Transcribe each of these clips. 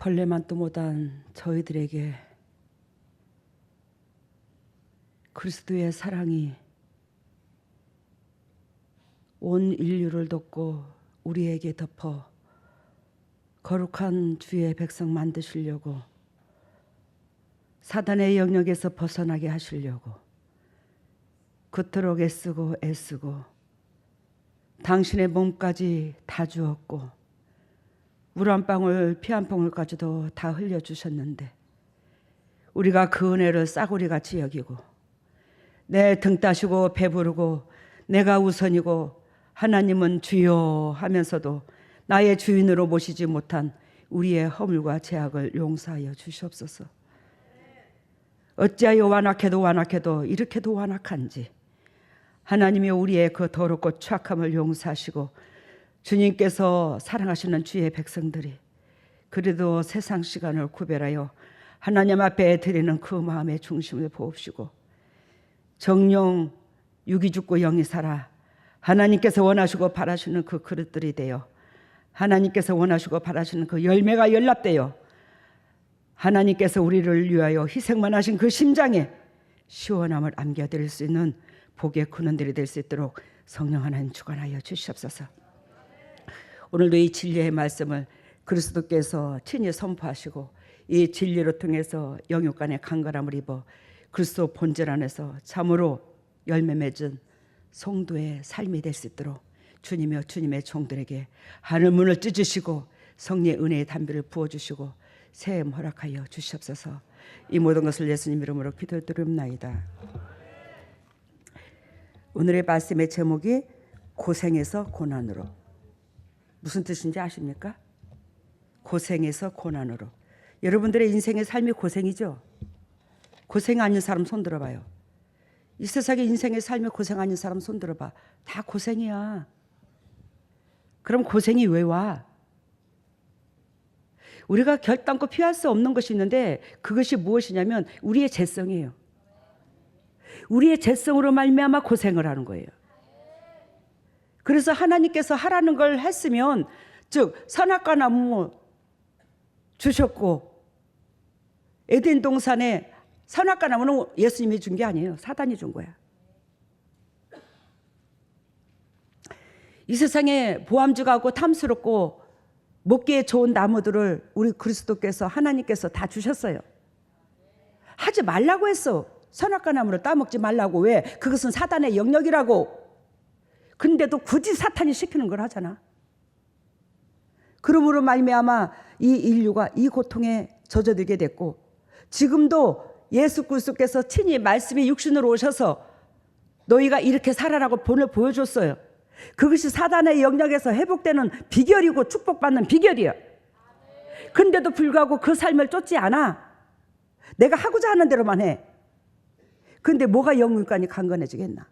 벌레만도 못한 저희들에게 그리스도의 사랑이 온 인류를 돕고 우리에게 덮어 거룩한 주의 백성 만드시려고 사단의 영역에서 벗어나게 하시려고 그토록 애쓰고 당신의 몸까지 다 주었고 물 한 방울 피 한 방울까지도 다 흘려주셨는데 우리가 그 은혜를 싸구리같이 여기고 내 등 따시고 배부르고 내가 우선이고 하나님은 주여 하면서도 나의 주인으로 모시지 못한 우리의 허물과 죄악을 용서하여 주시옵소서. 어찌하여 완악해도 이렇게도 완악한지 하나님이 우리의 그 더럽고 추악함을 용서하시고 주님께서 사랑하시는 주의 백성들이 그래도 세상 시간을 구별하여 하나님 앞에 드리는 그 마음의 중심을 보옵시고 정령 육이 죽고 영이 살아 하나님께서 원하시고 바라시는 그 그릇들이 되어 하나님께서 원하시고 바라시는 그 열매가 연락되어 하나님께서 우리를 위하여 희생만 하신 그 심장에 시원함을 안겨드릴 수 있는 복의 근원들이 될 수 있도록 성령 하나님 주관하여 주시옵소서. 오늘도 이 진리의 말씀을 그리스도께서 친히 선포하시고 이 진리를 통해서 영육간의 강건함을 입어 그리스도 본질 안에서 참으로 열매 맺은 성도의 삶이 될 수 있도록 주님이여 주님의 종들에게 하늘 문을 찢으시고 성령의 은혜의 담비를 부어주시고 새해 허락하여 주시옵소서. 이 모든 것을 예수님 이름으로 기도드립나이다. 오늘의 말씀의 제목이 고생에서 고난으로. 무슨 뜻인지 아십니까? 고생에서 고난으로. 여러분들의 인생의 삶이 고생이죠? 고생 아닌 사람 손 들어봐요. 이 세상에 인생의 삶에 고생 아닌 사람 손 들어봐. 다 고생이야. 그럼 고생이 왜 와? 우리가 결단코 피할 수 없는 것이 있는데 그것이 무엇이냐면 우리의 죄성이에요. 우리의 죄성으로 말미암아 고생을 하는 거예요. 그래서 하나님께서 하라는 걸 했으면 즉 선악과 나무 주셨고 에덴 동산에 선악과 나무는 예수님이 준 게 아니에요. 사단이 준 거야. 이 세상에 보암직하고 탐스럽고 먹기에 좋은 나무들을 우리 그리스도께서 하나님께서 다 주셨어요. 하지 말라고 했어. 선악과 나무를 따먹지 말라고. 왜? 그것은 사단의 영역이라고. 근데도 굳이 사탄이 시키는 걸 하잖아. 그러므로 말미암아 이 인류가 이 고통에 젖어들게 됐고 지금도 예수 그리스도께서 친히 말씀이 육신으로 오셔서 너희가 이렇게 살아라고 본을 보여줬어요. 그것이 사단의 영역에서 회복되는 비결이고 축복받는 비결이야. 근데도 불구하고 그 삶을 쫓지 않아. 내가 하고자 하는 대로만 해. 근데 뭐가 영육간이 강건해지겠나?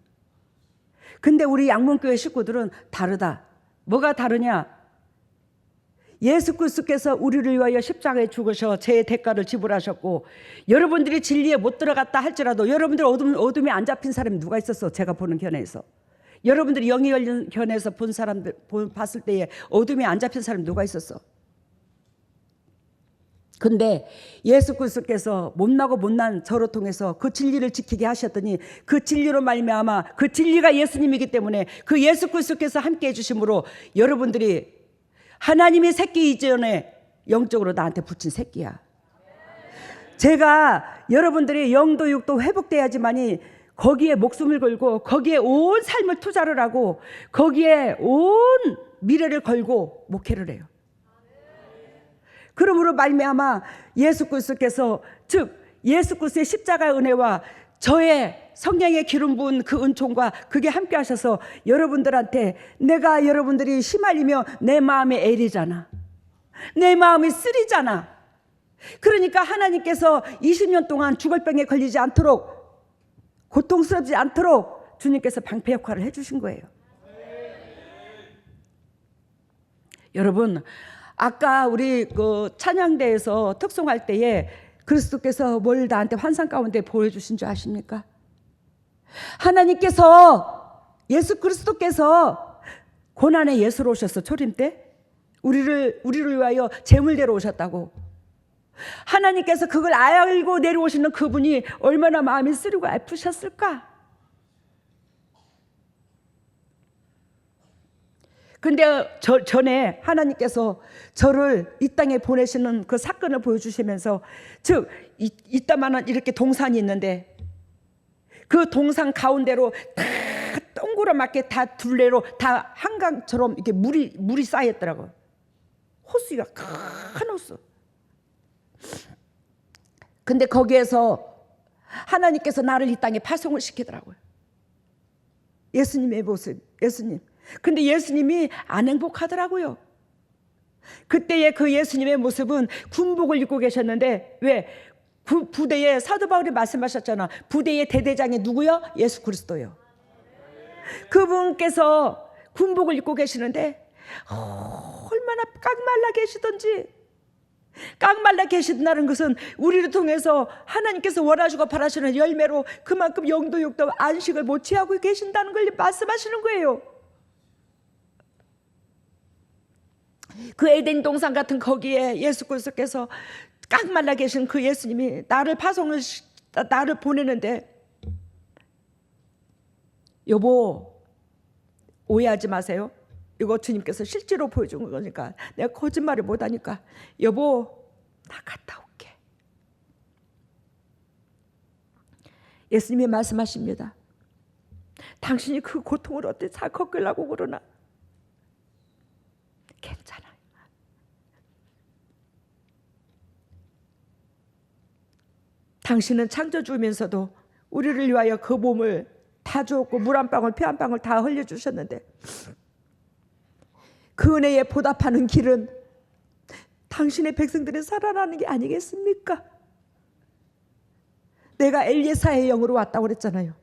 근데 우리 양문교회 식구들은 다르다. 뭐가 다르냐? 예수 그리스도께서 우리를 위하여 십자가에 죽으셔 죄의 대가를 지불하셨고 여러분들이 진리에 못 들어갔다 할지라도 여러분들 어둠에 안 잡힌 사람이 누가 있었어? 제가 보는 견해에서. 여러분들이 영이 열린 견해에서 본 사람들 봤을 때에 어둠에 안 잡힌 사람이 누가 있었어? 근데 예수 그리스도께서 못난 저로 통해서 그 진리를 지키게 하셨더니 그 진리로 말미암아 그 진리가 예수님이기 때문에 그 예수 그리스도께서 함께 해주심으로 여러분들이 하나님의 새끼 이전에 영적으로 나한테 붙인 새끼야. 제가 여러분들이 영도 육도 회복돼야지만이 거기에 목숨을 걸고 거기에 온 삶을 투자를 하고 거기에 온 미래를 걸고 목회를 해요. 그러므로 말미암아 예수 그리스도께서 즉 예수 그리스도의 십자가의 은혜와 저의 성령의 기름 부은 그 은총과 그게 함께 하셔서 여러분들한테 내가 여러분들이 휘말리며 내 마음이 애리잖아. 내 마음이 쓰리잖아. 그러니까 하나님께서 20년 동안 죽을 병에 걸리지 않도록 고통스럽지 않도록 주님께서 방패 역할을 해주신 거예요. 여러분 아까 우리 그 찬양대에서 특송할 때에 그리스도께서 뭘 나한테 환상 가운데 보여주신 줄 아십니까? 하나님께서 예수 그리스도께서 고난의 예수로 오셨어. 초림 때 우리를 위하여 제물대로 오셨다고. 하나님께서 그걸 알고 내려오시는 그분이 얼마나 마음이 쓰리고 아프셨을까? 근데 전에 하나님께서 저를 이 땅에 보내시는 그 사건을 보여주시면서, 즉 이따만한 이렇게 동산이 있는데 그 동산 가운데로 다 동그랗게 다 둘레로 다 한강처럼 이렇게 물이 쌓였더라고요. 호수가 큰 호수. 근데 거기에서 하나님께서 나를 이 땅에 파송을 시키더라고요. 예수님의 모습, 예수님. 근데 예수님이 안 행복하더라고요. 그때의 그 예수님의 모습은 군복을 입고 계셨는데, 왜? 부대에 사도 바울이 말씀하셨잖아. 부대의 대대장이 누구요? 예수 그리스도요. 그분께서 군복을 입고 계시는데 얼마나 깡말라 계시던지. 깡말라 계신다는 것은 우리를 통해서 하나님께서 원하시고 바라시는 열매로 그만큼 영도 육도 안식을 못 취하고 계신다는 걸 말씀하시는 거예요. 그 에덴 동산 같은 거기에 예수 그리스도께서 깡말라 계신 그 예수님이 나를 보내는데, 여보 오해하지 마세요. 이거 주님께서 실제로 보여준 거니까 내가 거짓말을 못하니까, 여보 나 갔다 올게. 예수님이 말씀하십니다. 당신이 그 고통을 어떻게 잘 겪으려고 그러나? 괜찮아요. 당신은 창조주면서도 우리를 위하여 그 몸을 다 주었고 물 한 방울 피 한 방울 다 흘려주셨는데, 그 은혜에 보답하는 길은 당신의 백성들이 살아나는 게 아니겠습니까? 내가 엘리사의 영으로 왔다고 그랬잖아요.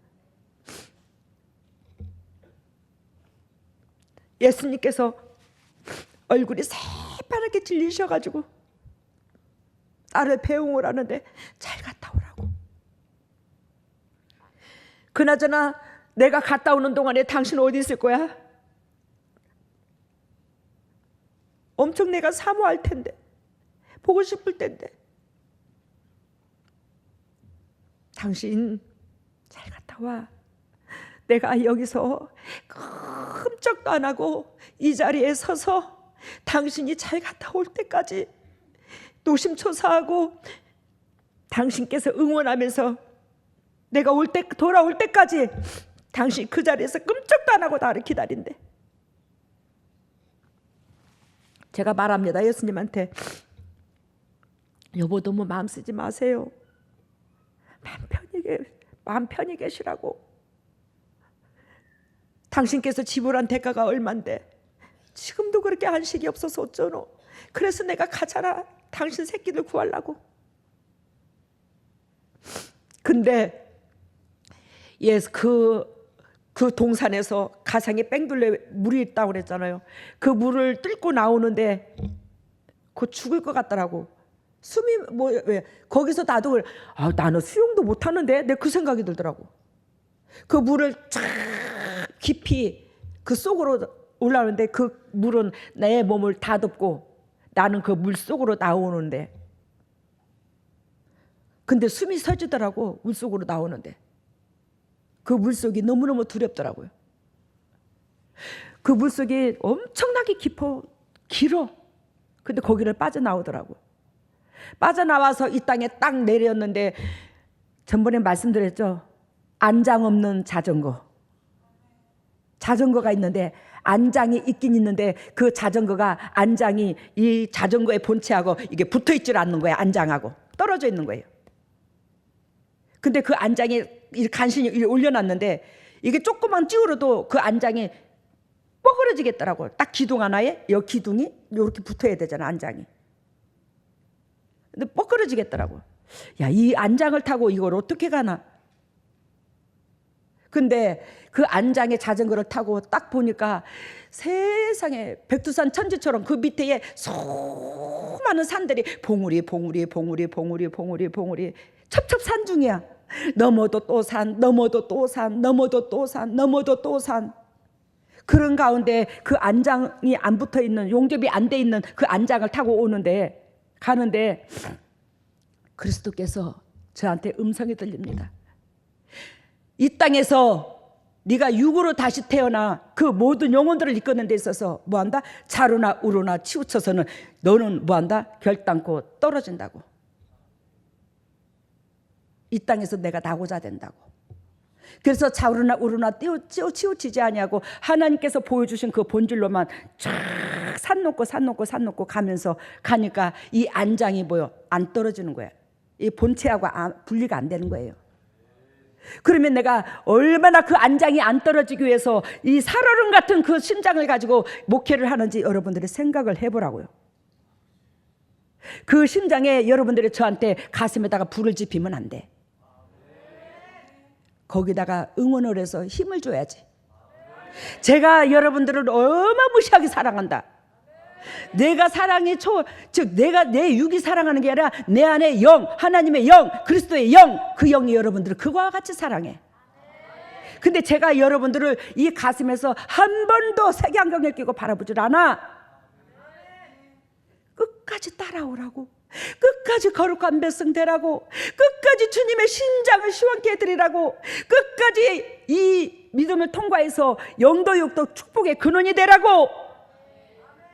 예수님께서 얼굴이 새파랗게 질리셔가지고 나를 배웅을 하는데 잘 갔다 오라고. 그나저나 내가 갔다 오는 동안에 당신 어디 있을 거야? 엄청 내가 사모할 텐데, 보고 싶을 텐데. 당신 잘 갔다 와. 내가 여기서 끔찍도 안 하고 이 자리에 서서 당신이 잘 갔다 올 때까지 노심초사하고 당신께서 응원하면서 내가 돌아올 때까지 당신 그 자리에서 끔찍도 안 하고 나를 기다린대. 제가 말합니다, 예수님한테. 여보 너무 마음 쓰지 마세요. 마음 편히 계시라고. 당신께서 지불한 대가가 얼만데 지금도 그렇게 안식이 없어서 어쩌노. 그래서 내가 가잖아, 당신 새끼들 구하려고. 근데 그 동산에서 가상에 뺑둘레 물이 있다고 그랬잖아요. 그 물을 뚫고 나오는데 곧 죽을 것 같더라고. 숨이 왜 거기서 나도 나는 수영도 못하는데 내 그 생각이 들더라고. 그 물을 쫙 깊이 그 속으로 올라오는데 그 물은 내 몸을 다 덮고 나는 그 물 속으로 나오는데, 근데 숨이 서지더라고. 물 속으로 나오는데 그 물속이 너무너무 두렵더라고요. 그 물속이 엄청나게 길어. 근데 거기를 빠져나오더라고. 빠져나와서 이 땅에 딱 내렸는데, 전번에 말씀드렸죠. 안장 없는 자전거가 있는데, 안장이 있긴 있는데 그 자전거가 안장이 이 자전거의 본체하고 이게 붙어있질 않는 거야. 안장하고 떨어져 있는 거예요. 근데 그 안장에 간신히 올려놨는데 이게 조그만 찌우러도 그 안장이 뻐그러지겠더라고. 딱 기둥 하나에 여 기둥이 이렇게 붙어야 되잖아, 안장이. 근데 뻐그러지겠더라고. 야, 이 안장을 타고 이걸 어떻게 가나. 근데 그 안장에 자전거를 타고 딱 보니까 세상에 백두산 천지처럼 그 밑에 수많은 산들이 봉우리 첩첩산중이야. 넘어도 또 산, 넘어도 또 산, 넘어도 또 산, 넘어도 또 산. 그런 가운데 그 안장이 안 붙어 있는, 용접이 안 돼 있는 그 안장을 타고 가는데 그리스도께서 저한테 음성이 들립니다. 이 땅에서 네가 육으로 다시 태어나 그 모든 영혼들을 이끄는 데 있어서 뭐한다? 자루나 우루나 치우쳐서는 너는 뭐한다? 결단코 떨어진다고. 이 땅에서 내가 나고자 된다고. 그래서 자루나 우루나 치우치지 아니하고 하나님께서 보여주신 그 본질로만 쫙 산 놓고 가면서 가니까 이 안장이 뭐요? 안 떨어지는 거예요. 이 본체하고 분리가 안 되는 거예요. 그러면 내가 얼마나 그 안장이 안 떨어지기 위해서 이 살얼음 같은 그 심장을 가지고 목회를 하는지 여러분들이 생각을 해보라고요. 그 심장에 여러분들이 저한테 가슴에다가 불을 지피면 안 돼. 거기다가 응원을 해서 힘을 줘야지. 제가 여러분들을 어마무시하게 사랑한다. 내가 사랑이 즉 내가 내 육이 사랑하는 게 아니라 내 안에 영, 하나님의 영, 그리스도의 영, 그 영이 여러분들을 그와 같이 사랑해. 근데 제가 여러분들을 이 가슴에서 한 번도 색안경을 끼고 바라보질 않아. 끝까지 따라오라고, 끝까지 거룩한 백성 되라고, 끝까지 주님의 심장을 시원케 해드리라고, 끝까지 이 믿음을 통과해서 영도 육도 축복의 근원이 되라고,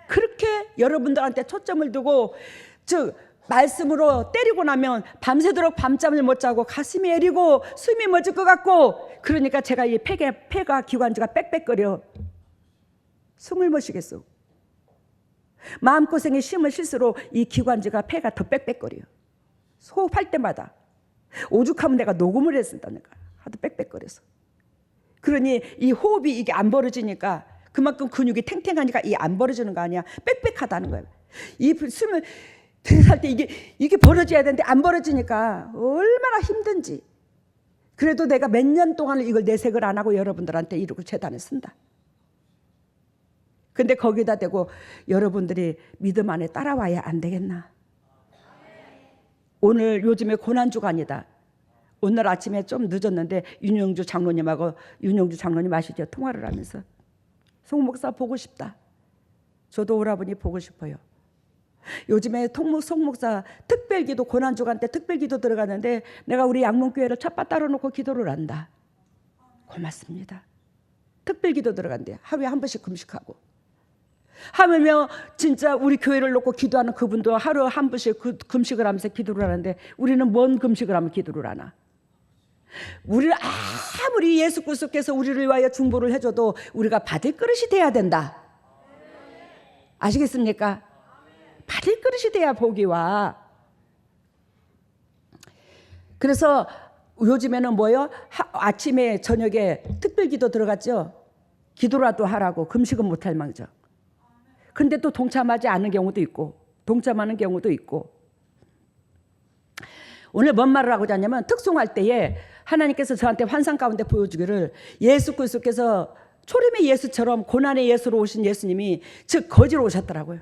그렇게 여러분들한테 초점을 두고, 즉 말씀으로 때리고 나면 밤새도록 밤잠을 못 자고 가슴이 애리고 숨이 멎을 것 같고, 그러니까 제가 이 폐가 기관지가 빽빽거려. 숨을 못 쉬겠어. 마음고생이 심을실수록 이 기관지가 폐가 더 빽빽거려. 호흡할 때마다 오죽하면 내가 녹음을 했었다니까. 하도 빽빽거려서. 그러니 이 호흡이 이게 안 벌어지니까 그만큼 근육이 탱탱하니까 이 안 벌어지는 거 아니야. 빽빽하다는 거예요. 이 숨을 들이살 때 이게 벌어져야 되는데 안 벌어지니까 얼마나 힘든지. 그래도 내가 몇 년 동안 이걸 내색을 안 하고 여러분들한테 이러고 재단에 쓴다. 근데 거기다 대고 여러분들이 믿음 안에 따라와야 안 되겠나. 오늘 요즘에 고난주간이다. 오늘 아침에 좀 늦었는데 윤영주 장로님 아시죠? 통화를 하면서 송 목사 보고 싶다. 저도 오라버니 보고 싶어요. 요즘에 송 목사 특별기도 고난주간 때 특별기도 들어가는데 내가 우리 양문교회를 찻밭 따라놓고 기도를 한다. 고맙습니다. 특별기도 들어간대. 하루에 한 번씩 금식하고. 하물며 진짜 우리 교회를 놓고 기도하는 그분도 하루 한 번씩 금식을 하면서 기도를 하는데 우리는 뭔 금식을 하면 기도를 하나? 우리를 아무리 예수 그리스도께서 우리를 위하여 중보를 해줘도 우리가 받을 그릇이 돼야 된다. 아시겠습니까? 받을 그릇이 돼야 복이 와. 그래서 요즘에는 뭐요? 아침에 저녁에 특별기도 들어갔죠. 기도라도 하라고. 금식은 못할 망정. 근데 또 동참하지 않는 경우도 있고 동참하는 경우도 있고. 오늘 뭔 말을 하고자 하냐면 특송할 때에 하나님께서 저한테 환상 가운데 보여주기를 예수 그리스도께서 초림의 예수처럼 고난의 예수로 오신 예수님이 즉 거지로 오셨더라고요.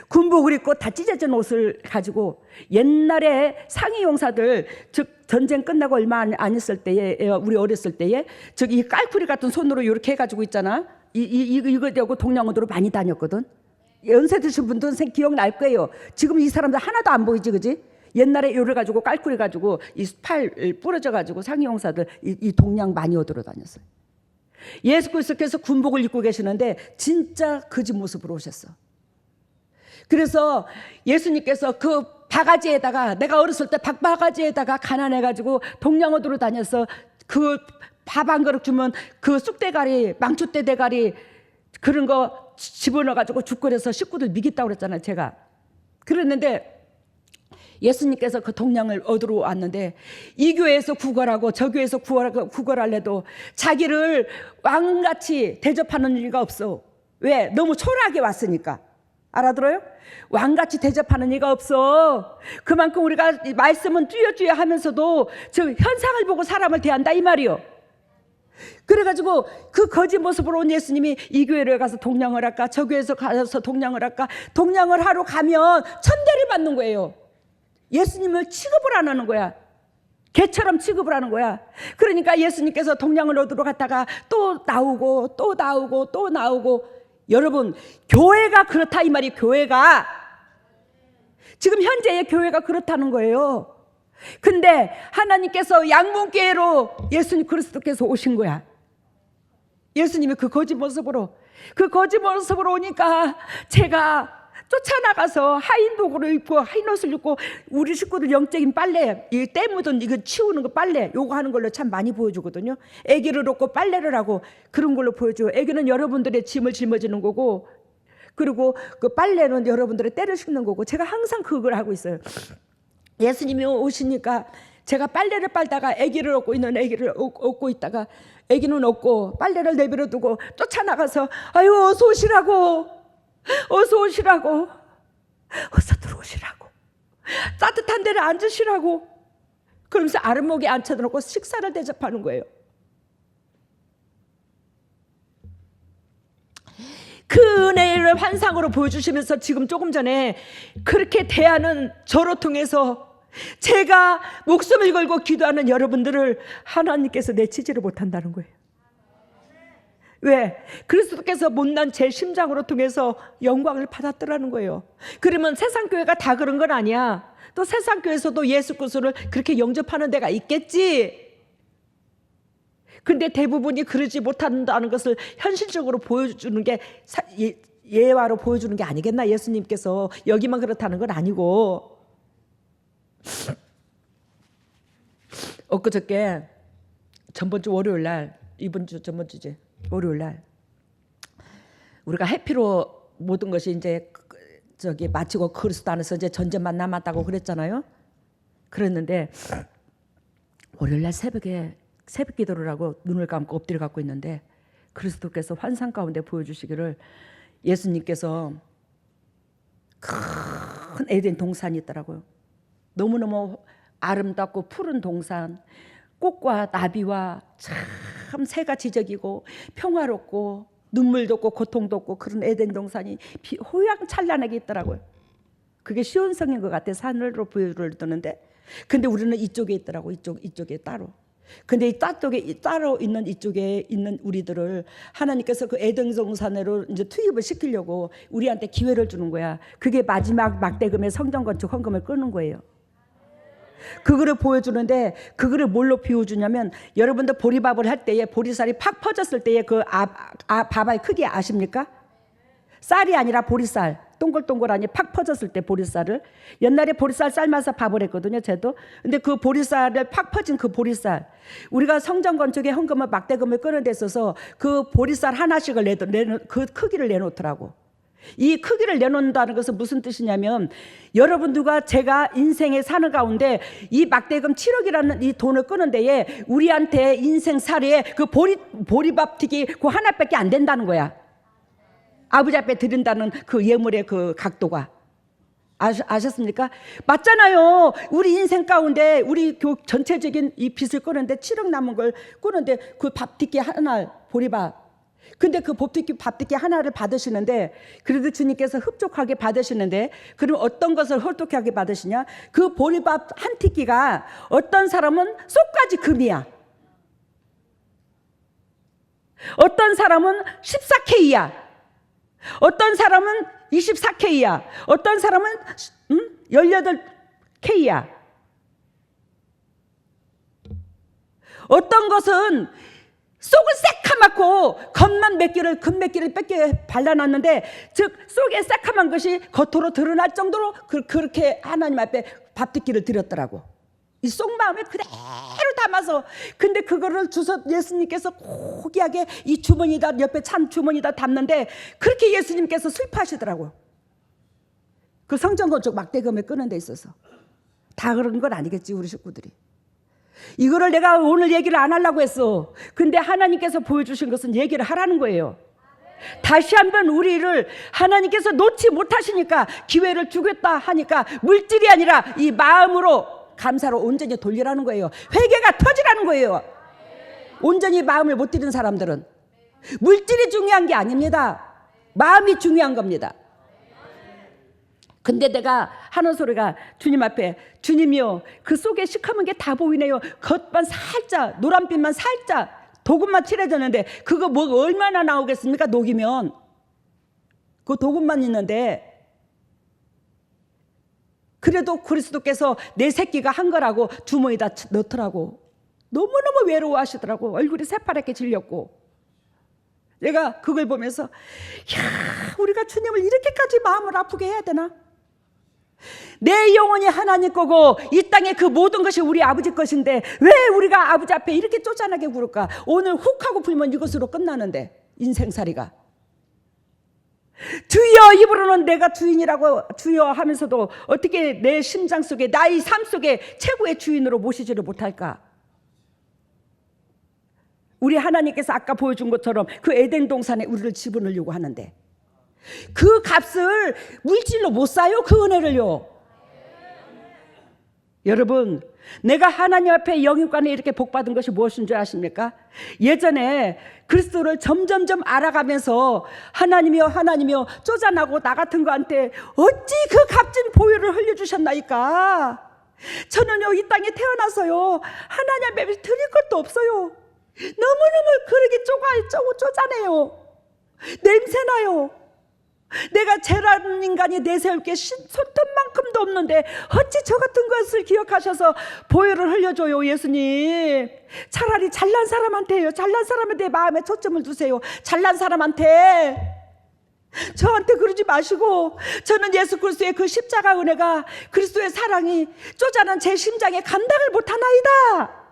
군복을 입고 다 찢어진 옷을 가지고 옛날에 상위 용사들 즉 전쟁 끝나고 얼마 안 있을 때에 우리 어렸을 때에 즉 이 깔쿠리 같은 손으로 이렇게 해가지고 있잖아. 이거 되고 동양원으로 많이 다녔거든. 연세 드신 분들은 기억날 거예요. 지금 이 사람들 하나도 안 보이지, 그지? 옛날에 요를 가지고 깔쿠리 가지고 이 팔 부러져 가지고 상위 용사들 이 동양 많이 얻으러 다녔어요. 예수 그리스도께서 군복을 입고 계시는데 진짜 거지 모습으로 오셨어. 그래서 예수님께서 그 바가지에다가 내가 어렸을 때 박바가지에다가 가난해가지고 동양어도로 다녀서 그 밥 한 그릇 주면 그 쑥대가리 망초대 대가리 그런 거 집어넣어가지고 죽 끓여서 식구들 미겠다고 그랬잖아요. 제가 그랬는데 예수님께서 그 동양을 얻으러 왔는데 이 교회에서 구걸하고 저 교회에서 구걸할래도 자기를 왕같이 대접하는 이가 없어. 왜? 너무 초라하게 왔으니까. 알아들어요? 왕같이 대접하는 이가 없어. 그만큼 우리가 말씀은 쭈여쭈여 하면서도 저 현상을 보고 사람을 대한다 이 말이요. 그래가지고 그 거짓 모습으로 온 예수님이 이 교회를 가서 동양을 할까 저 교회에서 가서 동양을 할까 동양을 하러 가면 천대를 받는 거예요. 예수님을 취급을 안 하는 거야. 개처럼 취급을 하는 거야. 그러니까 예수님께서 동양을 얻으러 갔다가 또 나오고 또 나오고 또 나오고. 여러분 교회가 그렇다 이 말이. 교회가 지금 현재의 교회가 그렇다는 거예요. 근데 하나님께서 양문교회로 예수님 그리스도께서 오신 거야. 예수님이 그 거짓 모습으로 오니까 제가 쫓아나가서 하인 도구를 입고 하인 옷을 입고 우리 식구들 영적인 빨래, 이 때 묻은 이거 치우는 거 빨래 요거 하는 걸로 참 많이 보여주거든요. 아기를 얻고 빨래를 하고 그런 걸로 보여줘요. 아기는 여러분들의 짐을 짊어지는 거고, 그리고 그 빨래는 여러분들의 때를 씻는 거고, 제가 항상 그걸 하고 있어요. 예수님이 오시니까 제가 빨래를 빨다가 아기를 얻고 있는 아기를 얻고 있다가 아기는 없고 빨래를 내버려 두고 쫓아나가서 아유 어서 오시라고, 어서 오시라고, 어서 들어오시라고, 따뜻한 데를 앉으시라고, 그러면서 아랫목에 앉혀놓고 식사를 대접하는 거예요. 그 은혜를 환상으로 보여주시면서 지금 조금 전에 그렇게 대하는 저로 통해서 제가 목숨을 걸고 기도하는 여러분들을 하나님께서 내치지를 못한다는 거예요. 왜? 그리스도께서 못난 제 심장으로 통해서 영광을 받았더라는 거예요. 그러면 세상교회가 다 그런 건 아니야. 또 세상교회에서도 예수 그리스도를 그렇게 영접하는 데가 있겠지. 근데 대부분이 그러지 못한다는 것을 현실적으로 보여주는 게 예화로 보여주는 게 아니겠나. 예수님께서 여기만 그렇다는 건 아니고. 엊그저께 전번주 월요일날, 이번주 전번주지 월요일날 우리가 해피로 모든 것이 이제 저기 마치고 그리스도 안에서 이제 전쟁만 남았다고 그랬잖아요. 그랬는데 월요일날 새벽에 새벽 기도를 하고 눈을 감고 엎드려 갖고 있는데 그리스도께서 환상 가운데 보여주시기를, 예수님께서 큰 에덴 동산이 있더라고요. 너무너무 아름답고 푸른 동산, 꽃과 나비와 참 새가 지저귀고 평화롭고 눈물도 없고 고통도 없고 그런 에덴 동산이 호황찬란하게 있더라고요. 그게 시온성인 것 같아. 산으로 보여주는데, 근데 우리는 이쪽에 있더라고. 이쪽에 따로. 근데 이 쪽에 따로 있는 이쪽에 있는 우리들을 하나님께서 그 에덴 동산으로 이제 투입을 시키려고 우리한테 기회를 주는 거야. 그게 마지막 막대금의 성전 건축 헌금을 끄는 거예요. 그거를 보여주는데, 그거를 뭘로 비워주냐면, 여러분들 보리밥을 할 때에 보리쌀이 팍 퍼졌을 때에 그 밥알 크기 아십니까? 쌀이 아니라 보리쌀, 동글동글하니 팍 퍼졌을 때 보리쌀을, 옛날에 보리쌀 삶아서 밥을 했거든요, 저도. 근데 그 보리쌀을 팍 퍼진 그 보리쌀, 우리가 성전 건축에 헌금을 막대금을 끄는 데 있어서 그 보리쌀 하나씩을 그 크기를 내놓더라고. 이 크기를 내놓는다는 것은 무슨 뜻이냐면, 여러분들과 제가 인생에 사는 가운데 이 막대금 7억이라는 이 돈을 끄는 데에 우리한테 인생 살이에 그 보리밥 튀기 그 하나밖에 안 된다는 거야. 아버지 앞에 드린다는 그 예물의 그 각도가. 아셨습니까? 맞잖아요. 우리 인생 가운데 우리 전체적인 이 빚을 끄는데 7억 남은 걸 끄는데 그 밥 튀기 하나, 보리밥. 근데 그 밥 튀기 하나를 받으시는데, 그래도 주님께서 흡족하게 받으시는데, 그럼 어떤 것을 홀쭉하게 받으시냐? 그 보리밥 한 튀기가 어떤 사람은 쏙까지 금이야. 어떤 사람은 14K야. 어떤 사람은 24K야. 어떤 사람은 18K야. 어떤 것은 속은 새카맣고 겉만 금 몇 개를 뺏겨 발라놨는데, 즉 속에 새카만 것이 겉으로 드러날 정도로 그렇게 하나님 앞에 밥듣기를 드렸더라고. 이 속마음에 그대로 담아서. 근데 그거를 주서 예수님께서 고귀하게 이 주머니다, 옆에 찬 주머니다 담는데, 그렇게 예수님께서 슬퍼하시더라고요. 그 성전 건축 막대금을 끄는 데 있어서. 다 그런 건 아니겠지, 우리 식구들이. 이거를 내가 오늘 얘기를 안 하려고 했어. 근데 하나님께서 보여주신 것은 얘기를 하라는 거예요. 다시 한번 우리를 하나님께서 놓지 못하시니까, 기회를 주겠다 하니까 물질이 아니라 이 마음으로 감사로 온전히 돌리라는 거예요. 회개가 터지라는 거예요. 온전히 마음을 못 드린 사람들은. 물질이 중요한 게 아닙니다. 마음이 중요한 겁니다. 근데 내가 하는 소리가 주님 앞에, 주님이요, 그 속에 시커먼 게 다 보이네요. 겉만 살짝, 노란빛만 살짝, 도금만 칠해졌는데 그거 뭐 얼마나 나오겠습니까? 녹이면 그 도금만 있는데. 그래도 그리스도께서 내 새끼가 한 거라고 주머니에다 넣더라고. 너무너무 외로워하시더라고. 얼굴이 새파랗게 질렸고. 내가 그걸 보면서 야, 우리가 주님을 이렇게까지 마음을 아프게 해야 되나? 내 영혼이 하나님 거고 이 땅의 그 모든 것이 우리 아버지 것인데 왜 우리가 아버지 앞에 이렇게 쪼잔하게 굴을까? 오늘 훅 하고 불면 이것으로 끝나는데, 인생살이가. 주여, 입으로는 내가 주인이라고 주여 하면서도 어떻게 내 심장 속에, 나의 삶 속에 최고의 주인으로 모시지를 못할까? 우리 하나님께서 아까 보여준 것처럼 그 에덴 동산에 우리를 집어넣으려고 하는데 그 값을 물질로 못 사요. 그 은혜를요. 여러분, 내가 하나님 앞에 영육간에 이렇게 복받은 것이 무엇인 줄 아십니까? 예전에 그리스도를 점점점 알아가면서 하나님이여 하나님이여 쪼잔하고 나 같은 거한테 어찌 그 값진 보혈을 흘려주셨나이까? 저는요, 이 땅에 태어나서요 하나님 앞에 드릴 것도 없어요. 너무너무 그러게 쪼잔해요. 냄새나요. 내가 죄라는 인간이 내세울 게 손톱만큼도 없는데 어찌 저 같은 것을 기억하셔서 보혈을 흘려줘요. 예수님, 차라리 잘난 사람한테요. 잘난 사람한테 마음에 초점을 두세요. 잘난 사람한테. 저한테 그러지 마시고, 저는 예수 그리스도의 그 십자가 은혜가, 그리스도의 사랑이 쪼잔한 제 심장에 감당을 못하나이다.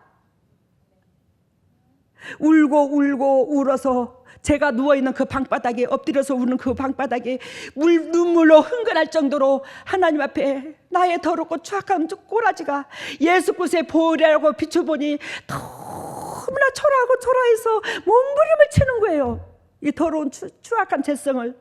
울고 울어서 제가 누워있는 그 방바닥에, 엎드려서 우는 그 방바닥에 눈물로 흥건할 정도로 하나님 앞에 나의 더럽고 추악한 꼬라지가 예수 그리스도의 보혈이라고 비춰보니 너무나 초라하고 초라해서 몸부림을 치는 거예요. 이 더러운 추악한 죄성을.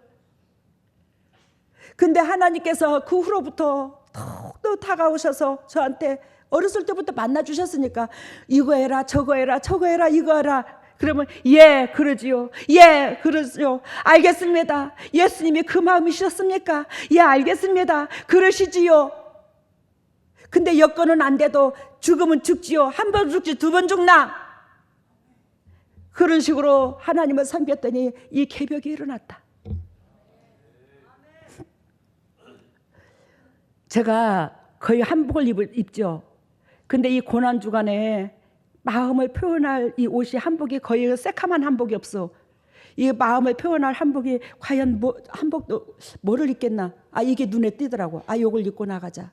근데 하나님께서 그 후로부터 더욱더 다가오셔서 저한테 어렸을 때부터 만나주셨으니까 이거 해라 저거 해라 이거 해라. 그러면 예 그러지요, 예 그러지요, 알겠습니다. 예수님이 그 마음이셨습니까? 예 알겠습니다, 그러시지요. 근데 여건은 안 돼도 죽으면 죽지요. 한 번 죽지 두 번 죽나? 그런 식으로 하나님을 섬겼더니 이 개벽이 일어났다. 제가 거의 한복을 입죠. 근데 이 고난주간에 마음을 표현할 이 옷이, 한복이 거의 새카만 한복이 없어. 이 마음을 표현할 한복이 과연 한복도 뭐를 입겠나? 아, 이게 눈에 띄더라고. 아, 요걸 입고 나가자.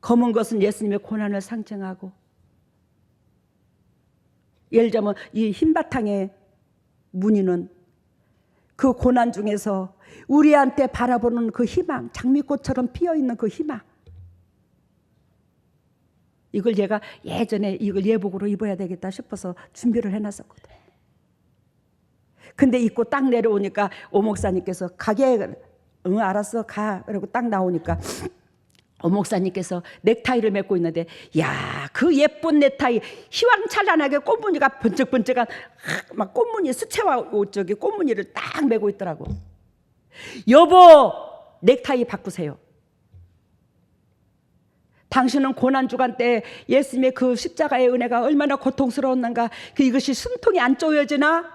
검은 것은 예수님의 고난을 상징하고, 예를 들면 이 흰바탕의 무늬는 그 고난 중에서 우리한테 바라보는 그 희망, 장미꽃처럼 피어있는 그 희망. 이걸 제가 예전에 이걸 예복으로 입어야 되겠다 싶어서 준비를 해놨었거든. 근데 입고 딱 내려오니까 오 목사님께서 가게, 응 알았어 가, 그러고 딱 나오니까 오 목사님께서 넥타이를 맺고 있는데, 야, 그 예쁜 넥타이, 희왕찬란하게 꽃무늬가 번쩍번쩍한 막 꽃무늬, 수채화 옷 저기 꽃무늬를 딱 메고 있더라고. 여보, 넥타이 바꾸세요. 당신은 고난주간 때 예수님의 그 십자가의 은혜가 얼마나 고통스러웠는가, 이것이 숨통이 안 쪼여지나?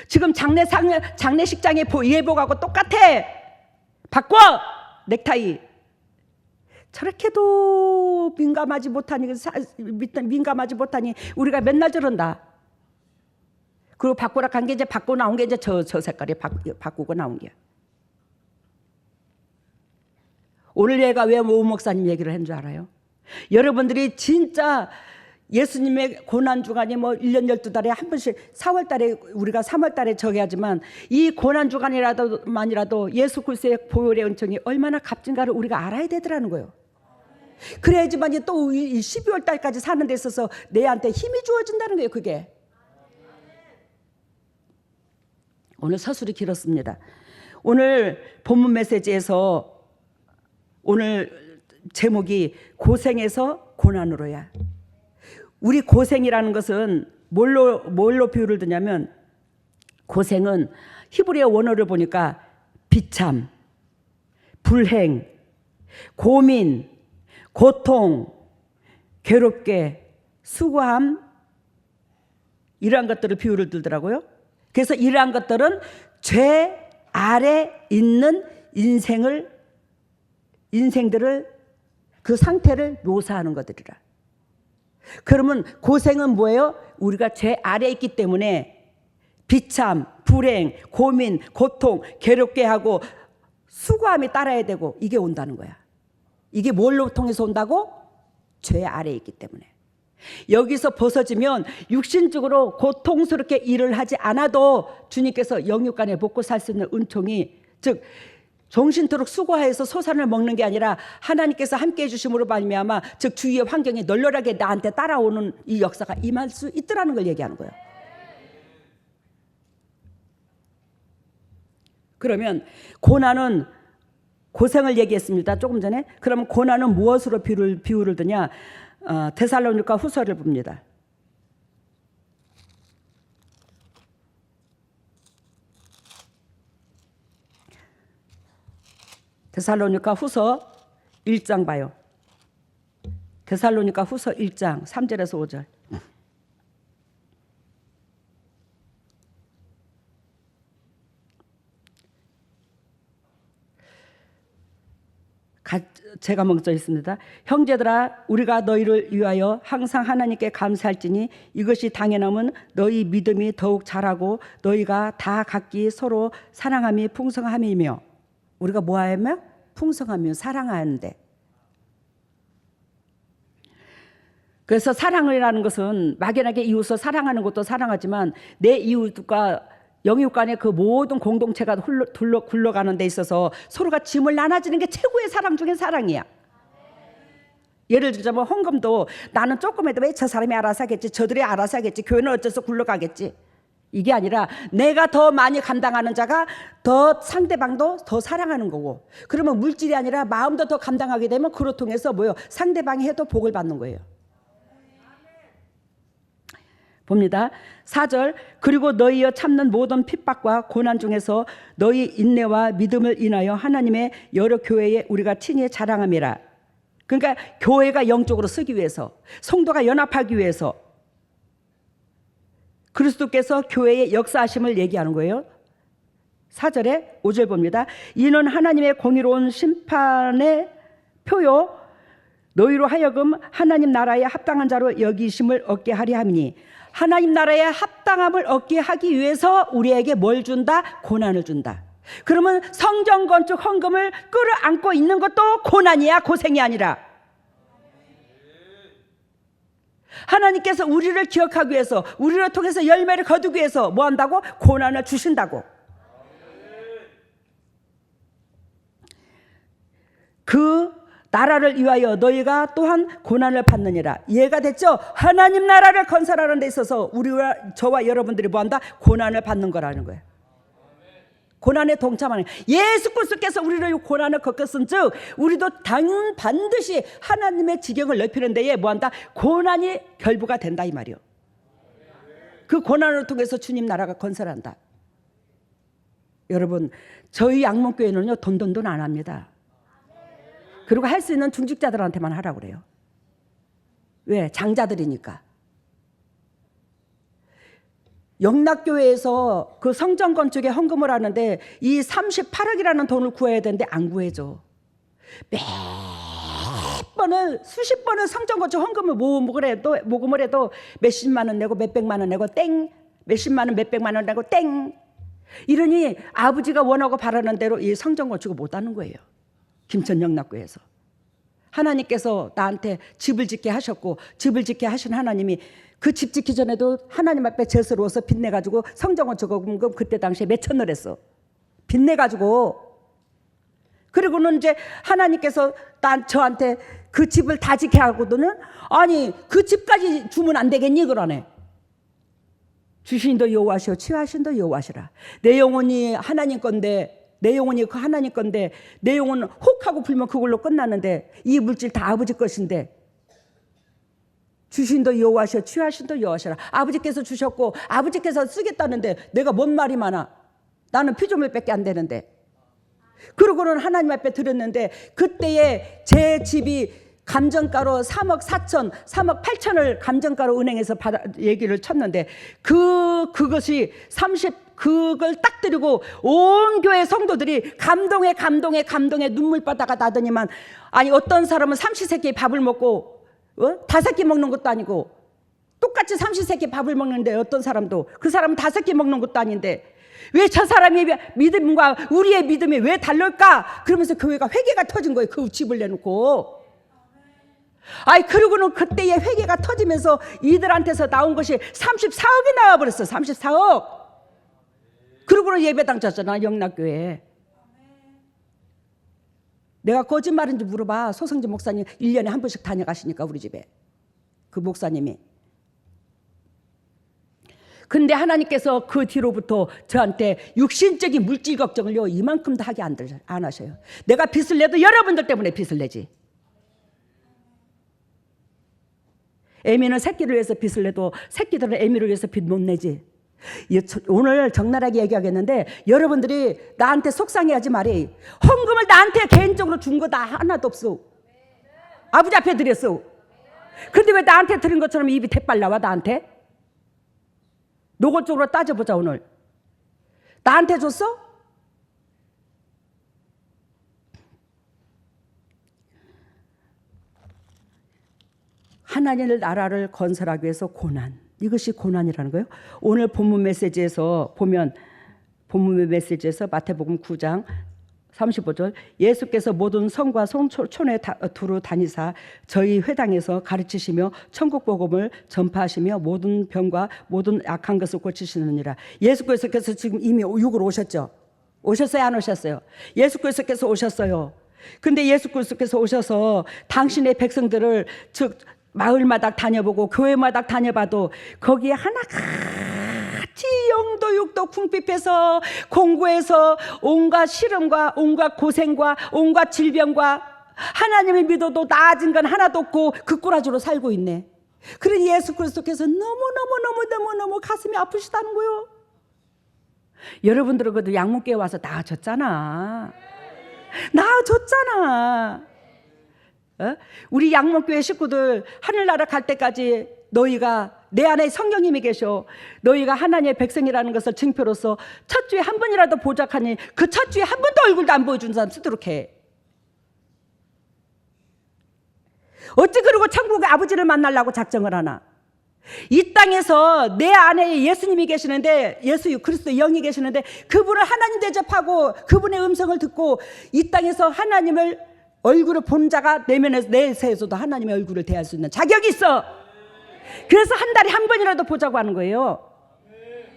지금 장례식장의 예복하고 똑같아. 바꿔 넥타이. 저렇게도 민감하지 못하니 우리가 맨날 저런다. 그리고 바꾸라 간 게 이제 바꾸고 나온 게 이제 저 색깔이 바꾸고 나온 게. 오늘 얘가 왜 오 목사님 얘기를 한 줄 알아요? 여러분들이 진짜 예수님의 고난주간이 뭐 1년 12달에 한 번씩, 4월달에 우리가 3월달에 정해야지만 이 고난주간이라도 예수 그리스도의 보혈의 은총이 얼마나 값진가를 우리가 알아야 되더라는 거예요. 그래야지만 또 12월달까지 사는 데 있어서 내한테 힘이 주어진다는 거예요. 그게. 오늘 서술이 길었습니다. 오늘 본문 메시지에서 오늘 제목이 고생에서 고난으로야. 우리 고생이라는 것은 뭘로 비유를 드냐면, 고생은 히브리어 원어를 보니까 비참, 불행, 고민, 고통, 괴롭게, 수고함, 이러한 것들을 비유를 들더라고요. 그래서 이러한 것들은 죄 아래 있는 인생들을 그 상태를 묘사하는 것들이라. 그러면 고생은 뭐예요? 우리가 죄 아래에 있기 때문에 비참, 불행, 고민, 고통, 괴롭게 하고 수고함이 따라야 되고 이게 온다는 거야. 이게 뭘로 통해서 온다고? 죄 아래에 있기 때문에. 여기서 벗어지면 육신적으로 고통스럽게 일을 하지 않아도 주님께서 영육간에 먹고 살 수 있는 은총이, 즉 정신토록 수고해서 소산을 먹는 게 아니라 하나님께서 함께해 주심으로 말미암아, 즉 주위의 환경이 널널하게 나한테 따라오는 이 역사가 임할 수 있더라는 걸 얘기하는 거예요. 그러면 고난은, 고생을 얘기했습니다 조금 전에. 그러면 고난은 무엇으로 비유를 드냐? 데살로니가 후서를 봅니다. 데살로니가 후서 1장 봐요. 데살로니가 후서 1장 3절에서 5절. 제가 먼저 있습니다. 형제들아, 우리가 너희를 위하여 항상 하나님께 감사할지니 이것이 당연함은 너희 믿음이 더욱 자라고 너희가 다 각기 서로 사랑함이 풍성함이며. 우리가 뭐하며? 풍성하며 사랑하는데. 그래서 사랑이라는 것은 막연하게 이웃을 사랑하는 것도 사랑하지만 내 이웃과 영육간의 그 모든 공동체가 굴러가는 데 있어서 서로가 짐을 나눠주는 게 최고의 사랑 중에 사랑이야. 예를 들자면 헌금도 나는 조금 해도 왜 저 사람이 알아서 하겠지, 저들이 알아서 하겠지, 교회는 어째서 굴러가겠지, 이게 아니라 내가 더 많이 감당하는 자가 더 상대방도 더 사랑하는 거고, 그러면 물질이 아니라 마음도 더 감당하게 되면 그로 통해서 뭐요? 상대방이 해도 복을 받는 거예요. 봅니다. 4절. 그리고 너희여 참는 모든 핍박과 고난 중에서 너희 인내와 믿음을 인하여 하나님의 여러 교회에 우리가 친히 자랑함이라. 그러니까 교회가 영적으로 서기 위해서, 성도가 연합하기 위해서 그리스도께서 교회의 역사하심을 얘기하는 거예요. 4절에 5절 봅니다. 이는 하나님의 공의로운 심판의 표요 너희로 하여금 하나님 나라에 합당한 자로 여기심을 얻게 하려 함이니. 하나님 나라에 합당함을 얻게 하기 위해서 우리에게 뭘 준다? 고난을 준다. 그러면 성전 건축 헌금을 끌어안고 있는 것도 고난이야, 고생이 아니라. 하나님께서 우리를 기억하기 위해서, 우리를 통해서 열매를 거두기 위해서 뭐 한다고? 고난을 주신다고. 그 나라를 위하여 너희가 또한 고난을 받느니라. 이해가 됐죠? 하나님 나라를 건설하는 데 있어서 우리와 저와 여러분들이 뭐한다? 고난을 받는 거라는 거예요. 고난에 동참하는, 예수 그리스도께서 우리를 고난을 겪었은 즉 우리도 반드시 하나님의 지경을 넓히는 데에 뭐한다? 고난이 결부가 된다 이 말이요. 그 고난을 통해서 주님 나라가 건설한다. 여러분, 저희 양문교회는요 돈 안 합니다. 그리고 할 수 있는 중직자들한테만 하라고 그래요. 왜? 장자들이니까. 영락교회에서 그 성전 건축에 헌금을 하는데 이 38억이라는 돈을 구해야 되는데 안 구해줘. 수십 번을 성전 건축 헌금을 모금을 해도 몇십만 원 내고 몇백만 원 내고 땡, 몇십만 원 몇백만 원 내고 땡. 이러니 아버지가 원하고 바라는 대로 이 성전 건축을 못하는 거예요. 김천 영락교회에서. 하나님께서 나한테 집을 짓게 하셨고, 집을 짓게 하신 하나님이 그 집 짓기 전에도 하나님 앞에 제스러워서 빚내가지고 성전 건축금 그때 당시에 몇천을 했어. 빚내가지고. 그리고는 이제 하나님께서 저한테 그 집을 다 짓게 하거든요. 아니 그 집까지 주면 안 되겠니? 그러네. 주신도 여호와시오 취하신도 여호와시라. 내 영혼이 하나님 건데, 내 영혼이 그 하나님 건데, 내 영혼은 혹하고 불면 그걸로 끝나는데 이 물질 다 아버지 것인데, 주신도 여호와시오 취하신도 여호와시라. 아버지께서 주셨고 아버지께서 쓰겠다는데 내가 뭔 말이 많아. 나는 피조물밖에 안 되는데. 그러고는 하나님 앞에 드렸는데 그때에 제 집이 감정가로 3억 4천, 3억 8천을 감정가로 은행에서 얘기를 쳤는데 그것이 그걸 딱 드리고 온 교회 성도들이 감동에 눈물바다가 나더니만, 아니 어떤 사람은 삼시세끼 밥을 먹고 5끼 먹는 것도 아니고, 똑같이 삼시세끼 밥을 먹는데 어떤 사람도, 그 사람은 5끼 먹는 것도 아닌데 왜 저 사람의 믿음과 우리의 믿음이 왜 다를까? 그러면서 교회가 회개가 터진 거예요. 그 집을 내놓고. 아이, 그러고는 그때의 회개가 터지면서 이들한테서 나온 것이 34억이 나와버렸어. 34억. 그러고는 예배당 졌잖아, 영락교회. 내가 거짓말인지 물어봐. 소성진 목사님 1년에 한 번씩 다녀가시니까, 우리 집에. 그 목사님이. 근데 하나님께서 그 뒤로부터 저한테 육신적인 물질 걱정을요 이만큼도 하게 안 하셔요. 내가 빚을 내도 여러분들 때문에 빚을 내지. 애미는 새끼를 위해서 빚을 내도 새끼들은 애미를 위해서 빚 못 내지. 오늘 적나라하게 얘기하겠는데, 여러분들이 나한테 속상해하지 말이. 헌금을 나한테 개인적으로 준 거 다 하나도 없어. 아버지 앞에 드렸어. 근데 왜 나한테 드린 것처럼 입이 대빨 나와? 나한테? 노골적으로 따져보자. 오늘 나한테 줬어? 하나님의 나라를 건설하기 위해서 고난, 이것이 고난이라는 거예요. 오늘 본문 메시지에서 보면, 본문 메시지에서 마태복음 9장 35절, 예수께서 모든 성과 성촌에 두루 다니사 저희 회당에서 가르치시며 천국 복음을 전파하시며 모든 병과 모든 악한 것을 고치시느니라. 예수께서 지금 이미 육으로 오셨죠. 오셨어요, 안 오셨어요? 예수께서 오셨어요. 근데 예수께서 오셔서 당신의 백성들을, 즉 마을마다 다녀보고 교회마다 다녀봐도 거기에 하나같이 영도 육도 궁핍해서 공고해서 온갖 시름과 온갖 고생과 온갖 질병과 하나님을 믿어도 나아진 건 하나도 없고 그 꼬라지로 살고 있네. 그러니 예수 그리스도께서 너무 가슴이 아프시다는 거요. 여러분들은 그래도 양문교회 와서 나아졌잖아. 우리 양문교회 식구들 하늘나라 갈 때까지 너희가 내 안에 성령님이 계셔. 너희가 하나님의 백성이라는 것을 증표로서 첫 주에 한 번이라도 보자하니 그 첫 주에 한 번도 얼굴도 안 보여준 사람 쓰도록 해. 어찌 그러고 천국의 아버지를 만나려고 작정을 하나? 이 땅에서 내 안에 예수님이 계시는데, 예수 그리스도 영이 계시는데 그분을 하나님 대접하고 그분의 음성을 듣고 이 땅에서 하나님을 얼굴을 본 자가 내세에서도 하나님의 얼굴을 대할 수 있는 자격이 있어. 그래서 한 달에 한 번이라도 보자고 하는 거예요.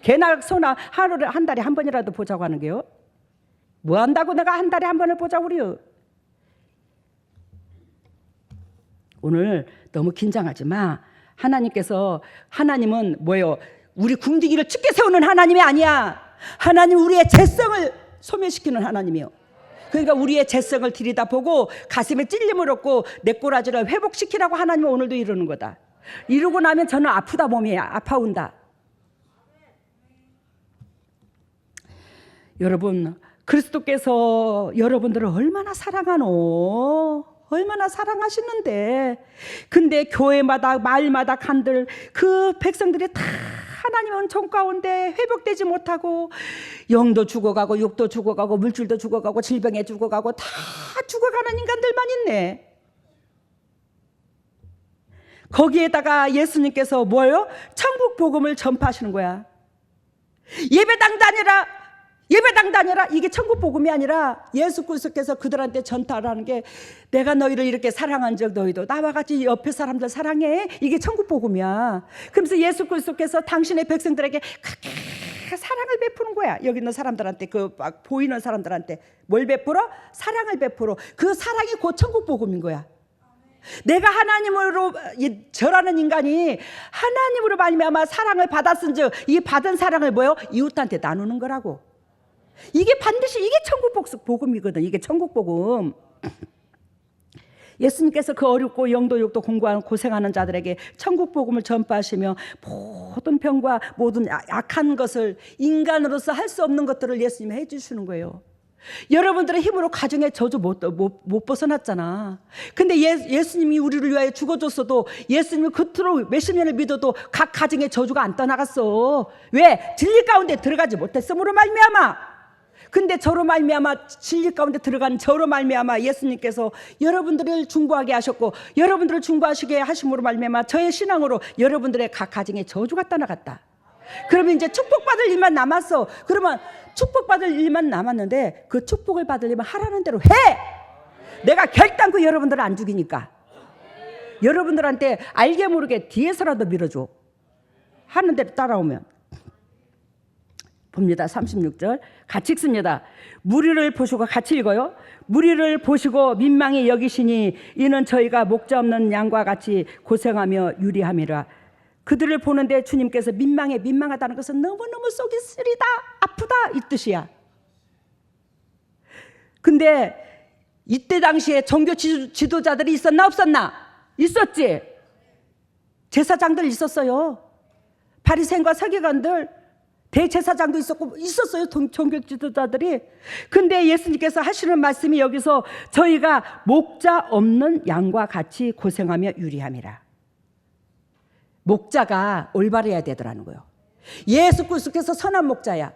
개나 소나 하루를 한 달에 한 번이라도 보자고 하는 거예요. 뭐 한다고 내가 한 달에 한 번을 보자고 그래요. 오늘 너무 긴장하지 마. 하나님은 뭐예요? 우리 궁둥이를 춥게 세우는 하나님이 아니야. 하나님 우리의 재성을 소멸시키는 하나님이요. 그러니까 우리의 재성을 들여다보고 가슴에 찔림을 얻고 내 꼬라지를 회복시키라고 하나님은 오늘도 이러는 거다. 이러고 나면 저는 아프다, 몸이 아파온다. 여러분, 그리스도께서 여러분들을 얼마나 사랑하노? 얼마나 사랑하시는데. 근데 교회마다 마을마다 간들 그 백성들이 다 하나님 은총 가운데 회복되지 못하고 영도 죽어가고 육도 죽어가고 물질도 죽어가고 질병에 죽어가고 다 죽어가는 인간들만 있네. 거기에다가 예수님께서 뭐예요? 천국 복음을 전파하시는 거야. 예배당 다녀라. 이게 천국 복음이 아니라 예수 그리스도께서 그들한테 전파하라는 게, 내가 너희를 이렇게 사랑한 적 너희도 나와 같이 옆에 사람들 사랑해. 이게 천국 복음이야. 그러면서 예수 그리스도께서 당신의 백성들에게 그렇게 사랑을 베푸는 거야. 여기 있는 사람들한테, 그 막 보이는 사람들한테 뭘 베풀어? 사랑을 베풀어. 그 사랑이 곧 천국 복음인 거야. 내가 하나님으로 절하는 인간이 하나님으로 말미암아 사랑을 받았은즉 이 받은 사랑을 뭐요? 이웃한테 나누는 거라고. 이게 반드시 이게 천국 복음이거든. 이게 천국 복음. 예수님께서 그 어렵고 영도 육도 공부하는 고생하는 자들에게 천국 복음을 전파하시며 모든 병과 모든 악한 것을, 인간으로서 할 수 없는 것들을 예수님이 해주시는 거예요. 여러분들의 힘으로 가정의 저주 못 벗어났잖아. 근데 예수님이 우리를 위하여 죽어줬어도, 예수님이 겉으로 몇십 년을 믿어도 각 가정의 저주가 안 떠나갔어. 왜? 진리 가운데 들어가지 못했음으로 말미암아. 근데 저로 말미암아, 진리 가운데 들어간 저로 말미암아 예수님께서 여러분들을 중보하게 하셨고, 여러분들을 중보하시게 하심으로 말미암아 저의 신앙으로 여러분들의 각 가정의 저주가 떠나갔다. 그러면 이제 축복받을 일만 남았어. 그러면 축복받을 일만 남았는데 그 축복을 받으려면 하라는 대로 해. 내가 결단코 여러분들을 안 죽이니까. 여러분들한테 알게 모르게 뒤에서라도 밀어줘. 하는 대로 따라오면. 봅니다. 36절 같이 읽습니다. 무리를 보시고, 같이 읽어요. 무리를 보시고 민망히 여기시니 이는 저희가 목자 없는 양과 같이 고생하며 유리함이라. 그들을 보는데 주님께서 민망하다는 것은 너무너무 속이 쓰리다, 아프다 이 뜻이야. 근데 이때 당시에 종교 지도자들이 있었나 없었나? 있었지. 제사장들 있었어요. 바리새인과 서기관들, 대제사장도 있었어요. 종교 지도자들이. 근데 예수님께서 하시는 말씀이 여기서 저희가 목자 없는 양과 같이 고생하며 유리함이라. 목자가 올바르야 되더라는 거예요. 예수 그리스도께서 선한 목자야.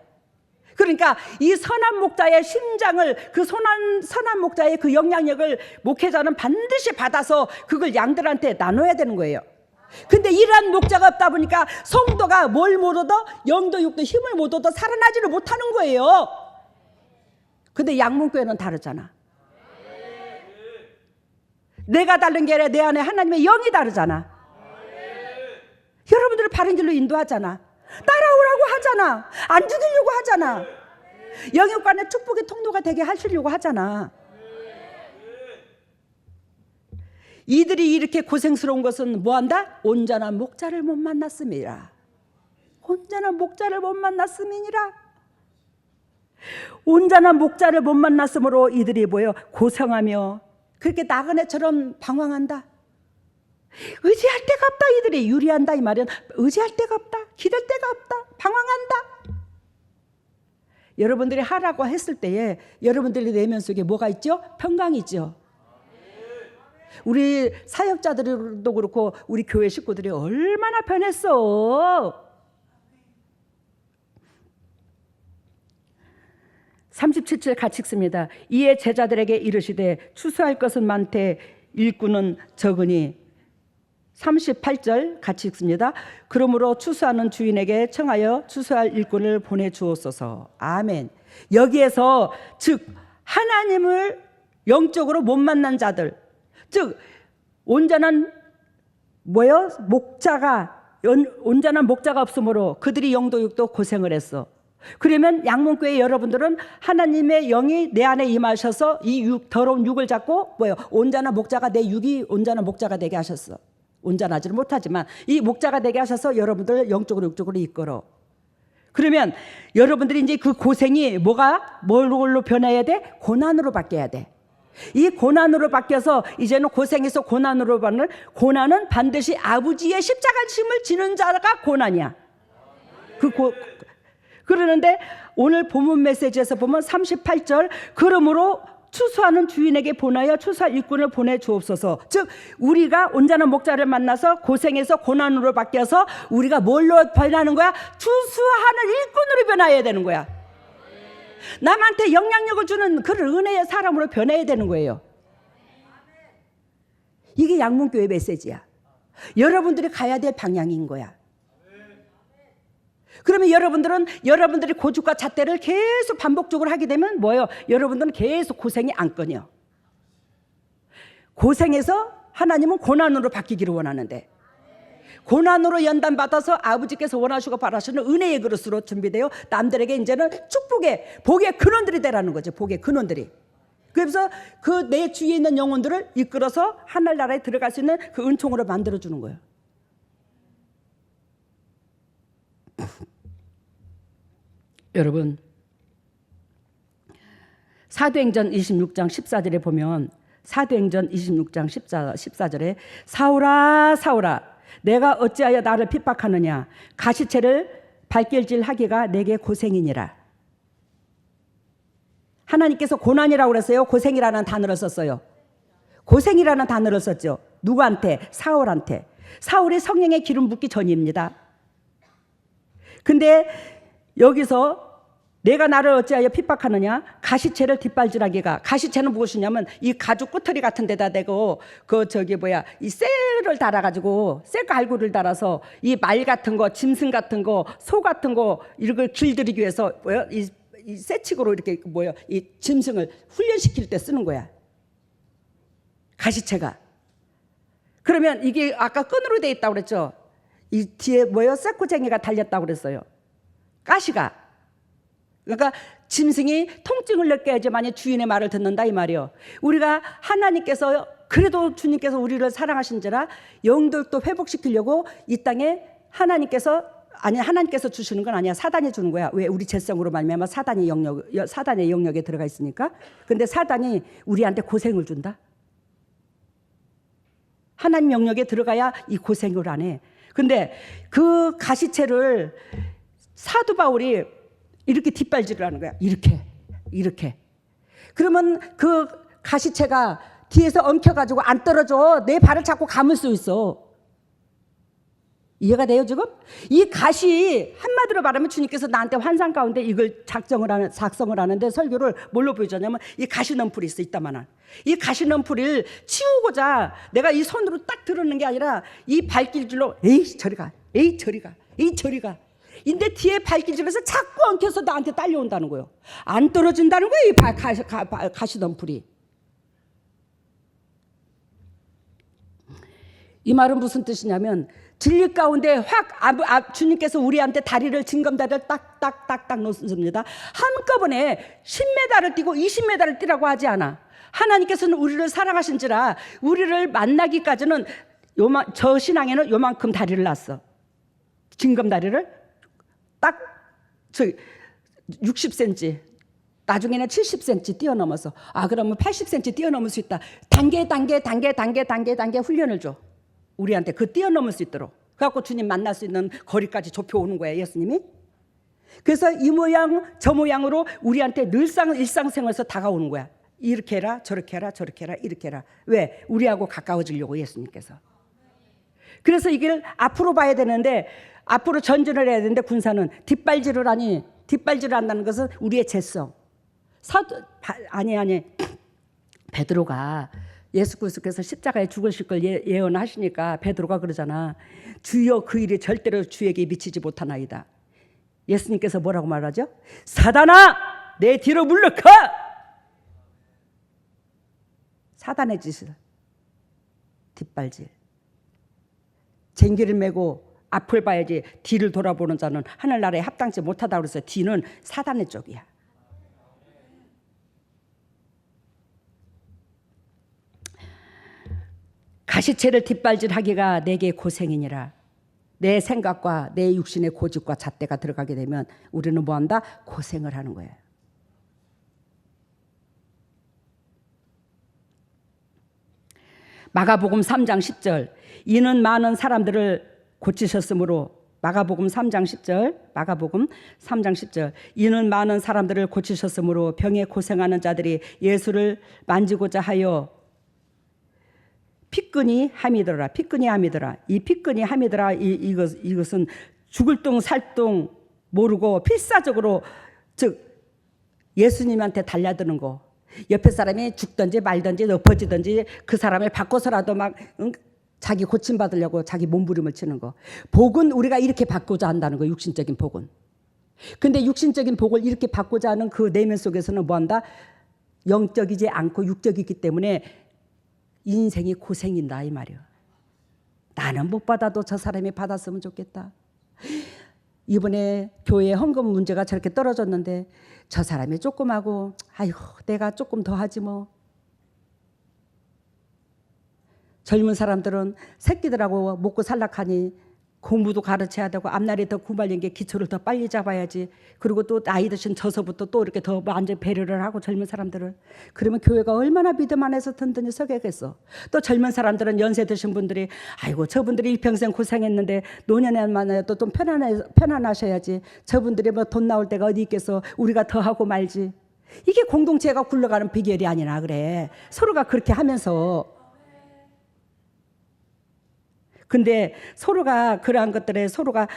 그러니까 이 선한 목자의 심장을, 그 선한 목자의 그 영향력을 목회자는 반드시 받아서 그걸 양들한테 나눠야 되는 거예요. 근데 이러한 목자가 없다 보니까 성도가 뭘 못 얻어? 영도 육도 힘을 못 얻어 살아나지를 못하는 거예요. 근데 양문교회는 다르잖아. 내가 다른 게 아니라 내 안에 하나님의 영이 다르잖아. 여러분들을 바른 길로 인도하잖아. 따라오라고 하잖아. 안 죽이려고 하잖아. 영육간의 축복의 통로가 되게 하시려고 하잖아. 이들이 이렇게 고생스러운 것은 뭐한다? 온전한 목자를 못 만났음이라. 온전한 목자를 못 만났음이니라. 온전한 목자를 못 만났으므로 이들이 뭐예요? 고생하며 그렇게 나그네처럼 방황한다. 의지할 데가 없다. 이들이 유리한다 이 말은 의지할 데가 없다. 기댈 데가 없다. 방황한다. 여러분들이 하라고 했을 때에 여러분들의 내면 속에 뭐가 있죠? 평강이 있죠. 우리 사역자들도 그렇고 우리 교회 식구들이 얼마나 변했어. 37절 같이 읽습니다. 이에 제자들에게 이르시되 추수할 것은 많되 일꾼은 적으니. 38절 같이 읽습니다. 그러므로 추수하는 주인에게 청하여 추수할 일꾼을 보내주옵소서. 아멘. 여기에서 즉 하나님을 영적으로 못 만난 자들, 즉 온전한 온전한 목자가 없으므로 그들이 영도 육도 고생을 했어. 그러면 양문교회 여러분들은 하나님의 영이 내 안에 임하셔서 이 더러운 육을 잡고 온전한 목자가, 내 육이 온전한 목자가 되게 하셨어. 온전하지는 못하지만 이 목자가 되게 하셔서 여러분들 영적으로 육적으로 이끌어. 그러면 여러분들이 이제 그 고생이 뭘로 변해야 돼? 고난으로 바뀌어야 돼. 이 고난으로 바뀌어서 이제는 고생에서 고난으로 받는, 고난은 반드시 아버지의 십자가 짐을 지는 자가 고난이야. 그러는데 오늘 본문 메시지에서 보면 38절 그러므로 추수하는 주인에게 보내어 추수할 일꾼을 보내주옵소서. 즉 우리가 온전한 목자를 만나서 고생해서 고난으로 바뀌어서 우리가 뭘로 변하는 거야? 추수하는 일꾼으로 변해야 되는 거야. 남한테 영향력을 주는 그런 은혜의 사람으로 변해야 되는 거예요. 이게 양문교회 메시지야. 여러분들이 가야 될 방향인 거야. 그러면 여러분들이 고집과 잣대를 계속 반복적으로 하게 되면 뭐예요? 여러분들은 계속 고생이 안 끊여. 고생해서 하나님은 고난으로 바뀌기를 원하는데, 고난으로 연단받아서 아버지께서 원하시고 바라시는 은혜의 그릇으로 준비되어 남들에게 이제는 축복의 복의 근원들이 되라는 거죠. 복의 근원들이. 그래서 그 내 주위에 있는 영혼들을 이끌어서 하늘나라에 들어갈 수 있는 그 은총으로 만들어주는 거예요. 여러분, 사도행전 26장 14절에 보면, 사도행전 26장 14절에 사울아 사울아 내가 어찌하여 나를 핍박하느냐, 가시체를 발길질하기가 내게 고생이니라. 하나님께서 고난이라고 그랬어요? 고생이라는 단어를 썼어요? 고생이라는 단어를 썼죠. 누구한테? 사울한테. 사울이 성령의 기름 붓기 전입니다. 근데 여기서 내가 나를 어찌하여 핍박하느냐? 가시채를 뒷발질하기가. 가시채는 무엇이냐면 이 가죽 꼬투리 같은 데다 대고 이 쇠를 달아가지고 쇠갈고리를 달아서 이 말 같은 거, 짐승 같은 거, 소 같은 거 이런 걸 길들이기 위해서 이 쇠치고로 이렇게 이 짐승을 훈련시킬 때 쓰는 거야. 가시채가. 그러면 이게 아까 끈으로 돼 있다고 그랬죠? 이 뒤에 쇠코쟁이가 달렸다고 그랬어요. 가시가. 그러니까 짐승이 통증을 느껴야지만이 주인의 말을 듣는다 이 말이요. 우리가 하나님께서 그래도 주님께서 우리를 사랑하신지라 영들도 회복시키려고 이 땅에 하나님께서 주시는 건 아니야. 사단이 주는 거야. 왜? 우리 죄성으로 말미암아 사단의 영역에 들어가 있으니까. 근데 사단이 우리한테 고생을 준다. 하나님 영역에 들어가야 이 고생을 안 해. 근데 그 가시채를 사도 바울이 이렇게 뒷발질을 하는 거야. 이렇게. 그러면 그 가시채가 뒤에서 엉켜가지고 안 떨어져. 내 발을 잡고 감을 수 있어. 이해가 돼요 지금? 이 가시 한마디로 말하면 주님께서 나한테 환상 가운데 이걸 작성을 하는데 설교를 뭘로 보여줬냐면 이 가시넘풀이 있어. 이따만한 이 가시넘풀을 치우고자 내가 이 손으로 딱 들었는 게 아니라 이 발길질로 에이 저리가. 근데 뒤에 발길질에서 자꾸 엉켜서 나한테 딸려온다는 거예요. 안 떨어진다는 거예요. 이 가시덤풀이. 이 말은 무슨 뜻이냐면 진리 가운데 주님께서 우리한테 징검다리를 딱딱딱딱 놓습니다. 한꺼번에 10m를 뛰고 20m를 뛰라고 하지 않아. 하나님께서는 우리를 사랑하신지라 우리를 만나기까지는 저 신앙에는 요만큼 다리를 놨어. 징검다리를 딱 60cm 나중에는 70cm 뛰어넘어서 그러면 80cm 뛰어넘을 수 있다. 단계 훈련을 줘. 우리한테 그 뛰어넘을 수 있도록. 그래갖고 주님 만날 수 있는 거리까지 좁혀오는 거예요. 예수님이. 그래서 이 모양 저 모양으로 우리한테 늘상 일상생활에서 다가오는 거야. 이렇게 해라 저렇게 해라 이렇게 해라. 왜? 우리하고 가까워지려고 예수님께서. 그래서 이걸 앞으로 봐야 되는데 앞으로 전진을 해야 되는데 군사는 뒷발질을 한다는 것은 우리의 죄성. 베드로가 예수 그리스도께서 십자가에 죽으실 걸 예언하시니까 베드로가 그러잖아. 주여 그 일이 절대로 주에게 미치지 못하나이다. 예수님께서 뭐라고 말하죠? 사단아 내 뒤로 물러가. 사단의 짓을 뒷발질. 쟁기를 메고 앞을 봐야지 뒤를 돌아보는 자는 하늘나라에 합당치 못하다고 그랬어요. 뒤는 사단의 쪽이야. 가시채를 뒷발질하기가 내게 고생이니라. 내 생각과 내 육신의 고집과 잣대가 들어가게 되면 우리는 뭐한다? 고생을 하는 거예요. 마가복음 3장 10절 이는 많은 사람들을 고치셨으므로 마가복음 3장 10절 이는 많은 사람들을 고치셨으므로 병에 고생하는 자들이 예수를 만지고자 하여 피끈이 함이더라. 이 피끈이 함이더라. 이것은 죽을 똥 살 똥 모르고 필사적으로 즉 예수님한테 달려드는 거. 옆에 사람이 죽든지 말든지 엎어지든지 그 사람을 바꿔서라도 막 자기 고침받으려고 자기 몸부림을 치는 거. 복은 우리가 이렇게 받고자 한다는 거. 육신적인 복은. 근데 육신적인 복을 이렇게 받고자 하는 그 내면 속에서는 뭐한다? 영적이지 않고 육적이기 때문에 인생이 고생인다 이 말이야. 나는 못 받아도 저 사람이 받았으면 좋겠다. 이번에 교회 헌금 문제가 저렇게 떨어졌는데 저 사람이 조금 하고 아이고 내가 조금 더 하지 뭐. 젊은 사람들은 새끼들하고 먹고 살락하니 공부도 가르쳐야 되고 앞날이 더 구발린 게 기초를 더 빨리 잡아야지. 그리고 또 나이 드신 저서부터 또 이렇게 더 완전 배려를 하고 젊은 사람들을. 그러면 교회가 얼마나 믿음 안에서 든든히 서겠어. 또 젊은 사람들은 연세 드신 분들이 아이고 저분들이 일평생 고생했는데 노년에만 좀 편안하셔야지. 저분들이 뭐 돈 나올 때가 어디 있겠어. 우리가 더 하고 말지. 이게 공동체가 굴러가는 비결이 아니나 그래. 서로가 그렇게 하면서. 근데 서로가 그러한 것들에 서로가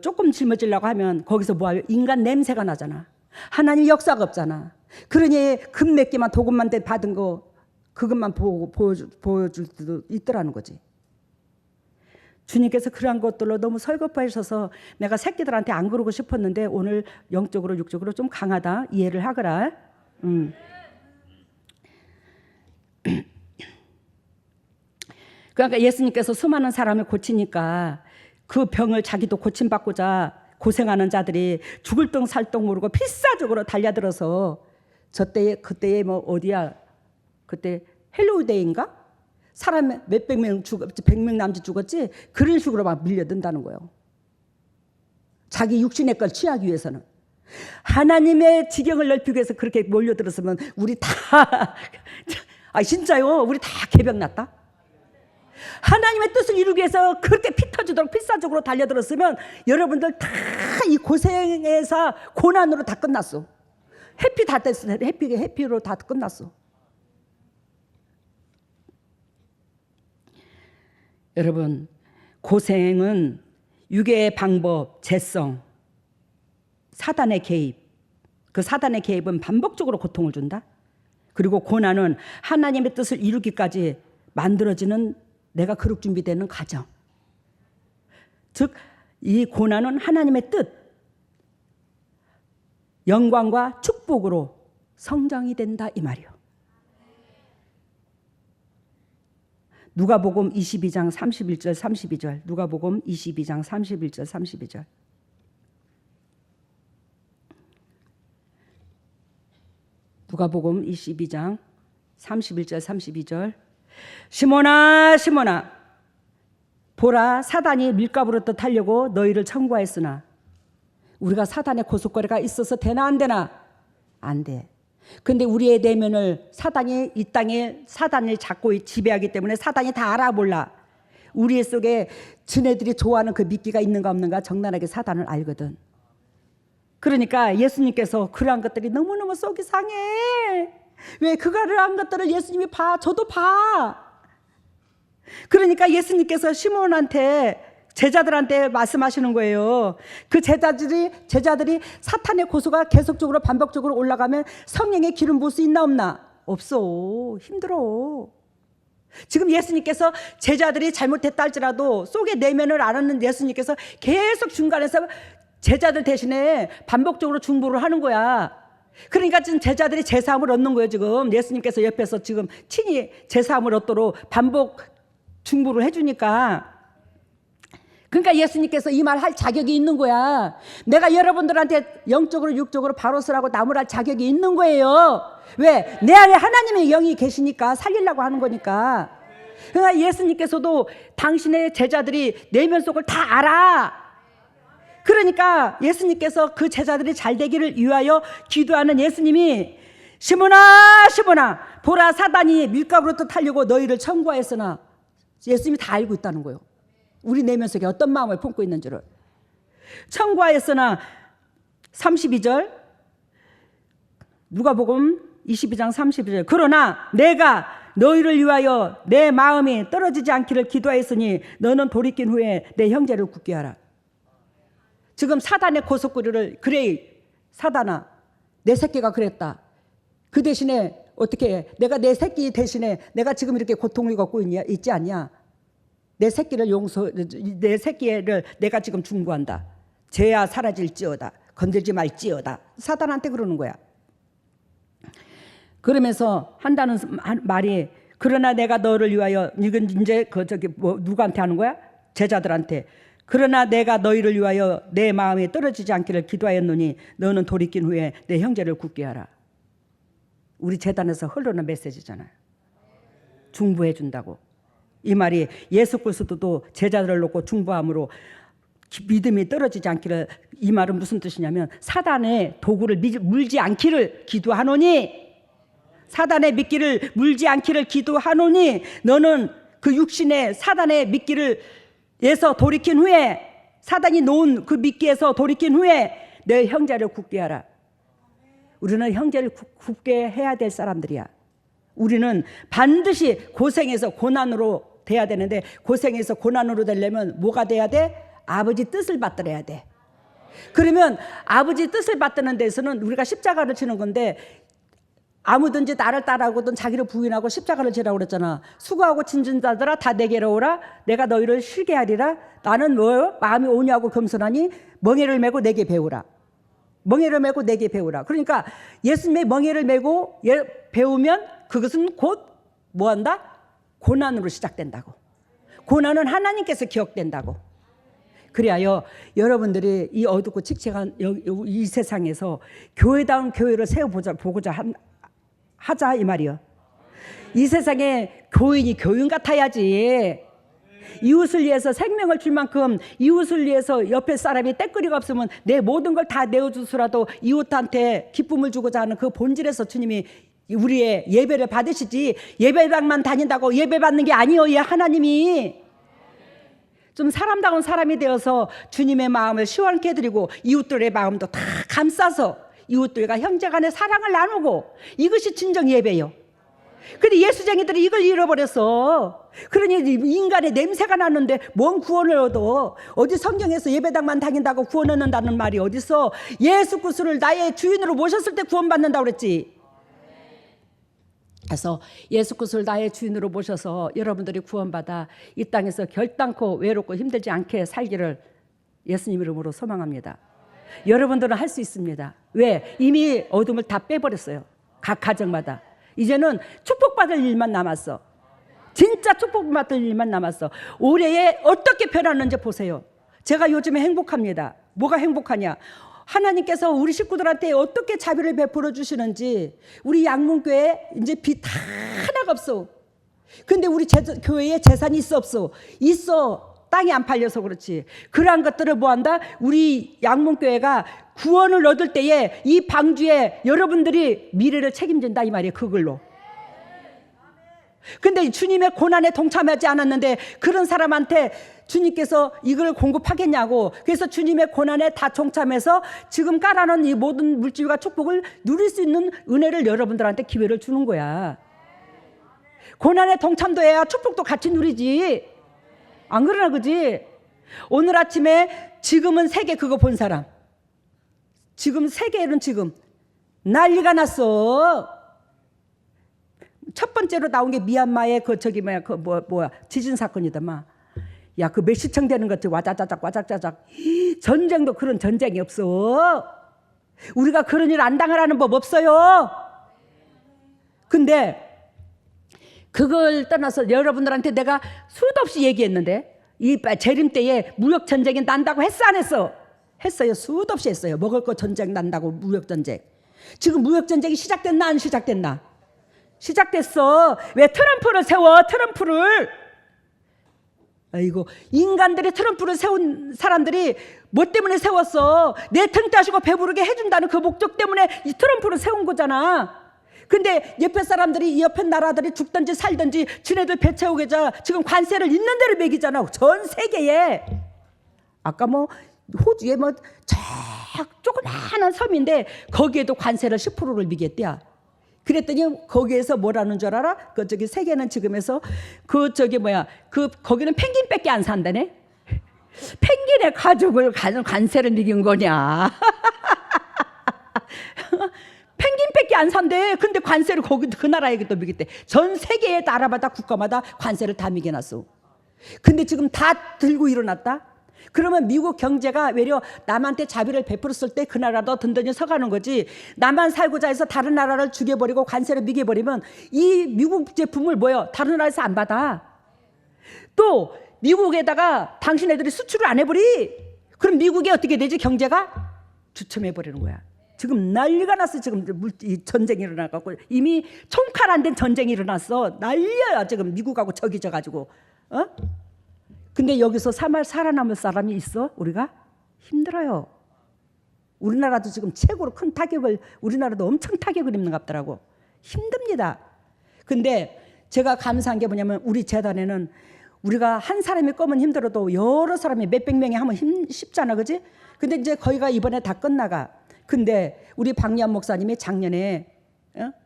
조금 짊어지려고 하면 거기서 뭐하요? 인간 냄새가 나잖아. 하나님 역사가 없잖아. 그러니 금 몇 개만 도금만 받은 거 그것만 보여줄 수도 있더라는 거지. 주님께서 그러한 것들로 너무 설거하셔서 내가 새끼들한테 안 그러고 싶었는데 오늘 영적으로 육적으로 좀 강하다 이해를 하거라. 그러니까 예수님께서 수많은 사람을 고치니까 그 병을 자기도 고침받고자 고생하는 자들이 죽을 똥 살 똥 모르고 필사적으로 달려들어서 그때에 뭐 어디야? 그때 헬로우데이인가? 사람 몇백 명 죽었지, 100명 남짓 죽었지? 그런 식으로 막 밀려든다는 거예요. 자기 육신의 걸 취하기 위해서는. 하나님의 지경을 넓히기 위해서 그렇게 몰려들었으면 우리 다 진짜요? 우리 다 개병 났다. 하나님의 뜻을 이루기 위해서 그렇게 피 터지도록 필사적으로 달려들었으면 여러분들 다 이 고생에서 고난으로 다 끝났어. 해피 다 됐어. 해피로 다 끝났어. 여러분, 고생은 육의 방법, 재성, 사단의 개입. 그 사단의 개입은 반복적으로 고통을 준다. 그리고 고난은 하나님의 뜻을 이루기까지 만들어지는 내가 그룹 준비되는 과정. 즉, 이 고난은 하나님의 뜻, 영광과 축복으로 성장이 된다 이 말이요. 누가복음 22장 31절 32절. 누가복음 22장 31절 32절. 누가복음 22장 31절 32절. 시몬아 시몬아 보라 사단이 밀가부로 타려고 너희를 청구하였으나. 우리가 사단의 고속거리가 있어서 되나 안 되나? 안 돼. 근데 우리의 내면을 사단이 이 땅에 사단을 잡고 지배하기 때문에 사단이 다 알아몰라. 우리 속에 지네들이 좋아하는 그 미끼가 있는가 없는가 적나라하게 사단을 알거든. 그러니까 예수님께서 그러한 것들이 너무너무 속이 상해. 왜 그러한 것들을 예수님이 봐? 저도 봐. 그러니까 예수님께서 시몬한테 제자들한테 말씀하시는 거예요. 그 제자들이 사탄의 고소가 계속적으로 반복적으로 올라가면 성령의 기름 부을 수 있나 없나? 없어. 힘들어. 지금 예수님께서 제자들이 잘못했다 할지라도 속의 내면을 알았는 예수님께서 계속 중간에서 제자들 대신에 반복적으로 중보를 하는 거야. 그러니까 지금 제자들이 제사함을 얻는 거예요. 지금 예수님께서 옆에서 지금 친히 제사함을 얻도록 반복 중보를 해주니까. 그러니까 예수님께서 이 말 할 자격이 있는 거야. 내가 여러분들한테 영적으로 육적으로 바로 서라고 나무랄 자격이 있는 거예요. 왜? 내 안에 하나님의 영이 계시니까 살리려고 하는 거니까. 그러니까 예수님께서도 당신의 제자들이 내면 속을 다 알아. 그러니까 예수님께서 그 제자들이 잘 되기를 위하여 기도하는 예수님이 시몬아 시몬아 보라 사단이 밀가부로 타려고 너희를 청구하였으나. 예수님이 다 알고 있다는 거예요. 우리 내면 속에 어떤 마음을 품고 있는지를. 청구하였으나 32절 누가복음 22장 32절 그러나 내가 너희를 위하여 내 마음이 떨어지지 않기를 기도하였으니 너는 돌이킨 후에 내 형제를 굳게 하라. 지금 사단의 고속구리를 그래 사단아 내 새끼가 그랬다. 그 대신에 어떻게 해? 내가 내 새끼 대신에 내가 지금 이렇게 고통을 겪고 있지 않냐? 내 새끼를 내 새끼를 내가 지금 중보한다. 죄야 사라질지어다. 건들지 말지어다. 사단한테 그러는 거야. 그러면서 한다는 말이 그러나 내가 너를 위하여 이건 이제 누구한테 하는 거야? 제자들한테. 그러나 내가 너희를 위하여 내 마음이 떨어지지 않기를 기도하였노니 너는 돌이킨 후에 내 형제를 굳게 하라. 우리 재단에서 흘러는 메시지잖아요. 중보해 준다고. 이 말이 예수 그리스도도 제자들을 놓고 중보함으로 믿음이 떨어지지 않기를. 이 말은 무슨 뜻이냐면 사단의 도구를 물지 않기를 기도하노니 사단의 미끼를 물지 않기를 기도하노니 너는 그 육신의 사단의 미끼를 에서 돌이킨 후에 사단이 놓은 그 미끼에서 돌이킨 후에 내 형제를 굳게 하라. 우리는 형제를 굽게 해야 될 사람들이야. 우리는 반드시 고생해서 고난으로 돼야 되는데, 고생해서 고난으로 되려면 뭐가 돼야 돼? 아버지 뜻을 받들어야 돼. 그러면 아버지 뜻을 받드는 데서는 우리가 십자가를 지는 건데, 아무든지 나를 따라오거든 자기를 부인하고 십자가를 지라고 그랬잖아. 수고하고 짐진 자들아 다 내게로 오라. 내가 너희를 쉬게 하리라. 나는 뭐요? 마음이 온유하고 겸손하니 멍에를 메고 내게 배우라. 멍에를 메고 내게 배우라. 그러니까 예수님의 멍에를 메고 배우면 그것은 곧 뭐한다? 고난으로 시작된다고. 고난은 하나님께서 기억된다고. 그리하여 여러분들이 이 어둡고 칙칙한 이 세상에서 교회다운 교회를 세워보고자 하자 이 말이요. 이 세상에 교인이 교인 같아야지. 이웃을 위해서 생명을 줄 만큼 이웃을 위해서 옆에 사람이 떼거리가 없으면 내 모든 걸 다 내어주서라도 이웃한테 기쁨을 주고자 하는 그 본질에서 주님이 우리의 예배를 받으시지, 예배당만 다닌다고 예배 받는 게 아니요. 예, 하나님이 좀 사람다운 사람이 되어서 주님의 마음을 시원케 해드리고 이웃들의 마음도 다 감싸서 이웃들과 형제간의 사랑을 나누고, 이것이 진정 예배요. 근데 예수쟁이들이 이걸 잃어버렸어. 그러니 인간의 냄새가 나는데 뭔 구원을 얻어? 어디 성경에서 예배당만 다닌다고 구원 얻는다는 말이 어딨어? 예수 그리스도를 나의 주인으로 모셨을 때 구원받는다고 그랬지. 그래서 예수 그리스도를 나의 주인으로 모셔서 여러분들이 구원받아 이 땅에서 결단코 외롭고 힘들지 않게 살기를 예수님 이름으로 소망합니다. 여러분들은 할 수 있습니다. 왜? 이미 어둠을 다 빼버렸어요. 각 가정마다. 이제는 축복받을 일만 남았어. 진짜 축복받을 일만 남았어. 올해에 어떻게 변하는지 보세요. 제가 요즘에 행복합니다. 뭐가 행복하냐? 하나님께서 우리 식구들한테 어떻게 자비를 베풀어 주시는지. 우리 양문교회 이제 빚 하나가 없어. 근데 우리 교회에 재산이 있어 없어? 있어. 땅이 안 팔려서 그렇지. 그러한 것들을 뭐한다? 우리 양문교회가 구원을 얻을 때에 이 방주에 여러분들이 미래를 책임진다 이 말이에요. 그걸로. 근데 주님의 고난에 동참하지 않았는데 그런 사람한테 주님께서 이걸 공급하겠냐고. 그래서 주님의 고난에 다 동참해서 지금 깔아놓은 이 모든 물질과 축복을 누릴 수 있는 은혜를 여러분들한테 기회를 주는 거야. 고난에 동참도 해야 축복도 같이 누리지. 안 그러나 그지? 오늘 아침에 지금은 세계 그거 본 사람, 지금 세계는 지금 난리가 났어. 첫 번째로 나온 게 미얀마의 그 저기 뭐야 지진 사건이더만. 야, 그 몇시청 되는 것들 와자자작 와작자작. 전쟁도 그런 전쟁이 없어. 우리가 그런 일 안 당하라는 법 없어요. 근데 그걸 떠나서 여러분들한테 내가 수도 없이 얘기했는데, 이 재림 때에 무역 전쟁이 난다고 했어 안 했어? 했어요. 수도 없이 했어요. 먹을 거 전쟁 난다고. 무역 전쟁. 지금 무역 전쟁이 시작됐나 안 시작됐나? 시작됐어. 왜 트럼프를 세워? 트럼프를. 아이고, 인간들이 트럼프를 세운 사람들이 뭐 때문에 세웠어? 내 등 따시고 배부르게 해준다는 그 목적 때문에 이 트럼프를 세운 거잖아. 근데 옆에 사람들이, 옆에 나라들이 죽든지 살든지 지네들 배 채우게자 지금 관세를 있는 대로 매기잖아. 전 세계에. 아까 뭐 호주에 뭐 조그마한 섬인데 거기에도 관세를 10%를 매겼대야. 그랬더니 거기에서 뭐라는 줄 알아? 그 저기 세계는 지금에서 그 저기 뭐야 그 거기는 펭귄밖에 안 산다네. 펭귄의 가족을 관세를 매긴 거냐? 펭귄밖에 안 산대. 근데 관세를 거기 그 나라에게 또 매겼대. 전 세계의 나라마다 국가마다 관세를 다 매겨놨어. 근데 지금 다 들고 일어났다. 그러면 미국 경제가 외려 남한테 자비를 베풀었을 때 그 나라도 든든히 서가는 거지. 나만 살고자 해서 다른 나라를 죽여버리고 관세를 매겨버리면 이 미국 제품을 뭐요? 다른 나라에서 안 받아. 또 미국에다가 당신 애들이 수출을 안 해버리. 그럼 미국이 어떻게 되지? 경제가 주춤해버리는 거야. 지금 난리가 났어. 지금 이 전쟁이 일어나갖고 이미 총칼 안 된 전쟁이 일어났어. 난리야 지금 미국하고 적이 져가지고. 어? 근데 여기서 살아남을 사람이 있어? 우리가? 힘들어요. 우리나라도 지금 최고로 큰 타격을, 우리나라도 엄청 타격을 입는 것 같더라고. 힘듭니다. 근데 제가 감사한 게 뭐냐면 우리 재단에는 우리가 한 사람이 꺼면 힘들어도 여러 사람이 몇백 명이 하면 쉽잖아. 그지? 근데 이제 거기가 이번에 다 끝나가. 근데 우리 박리한 목사님이 작년에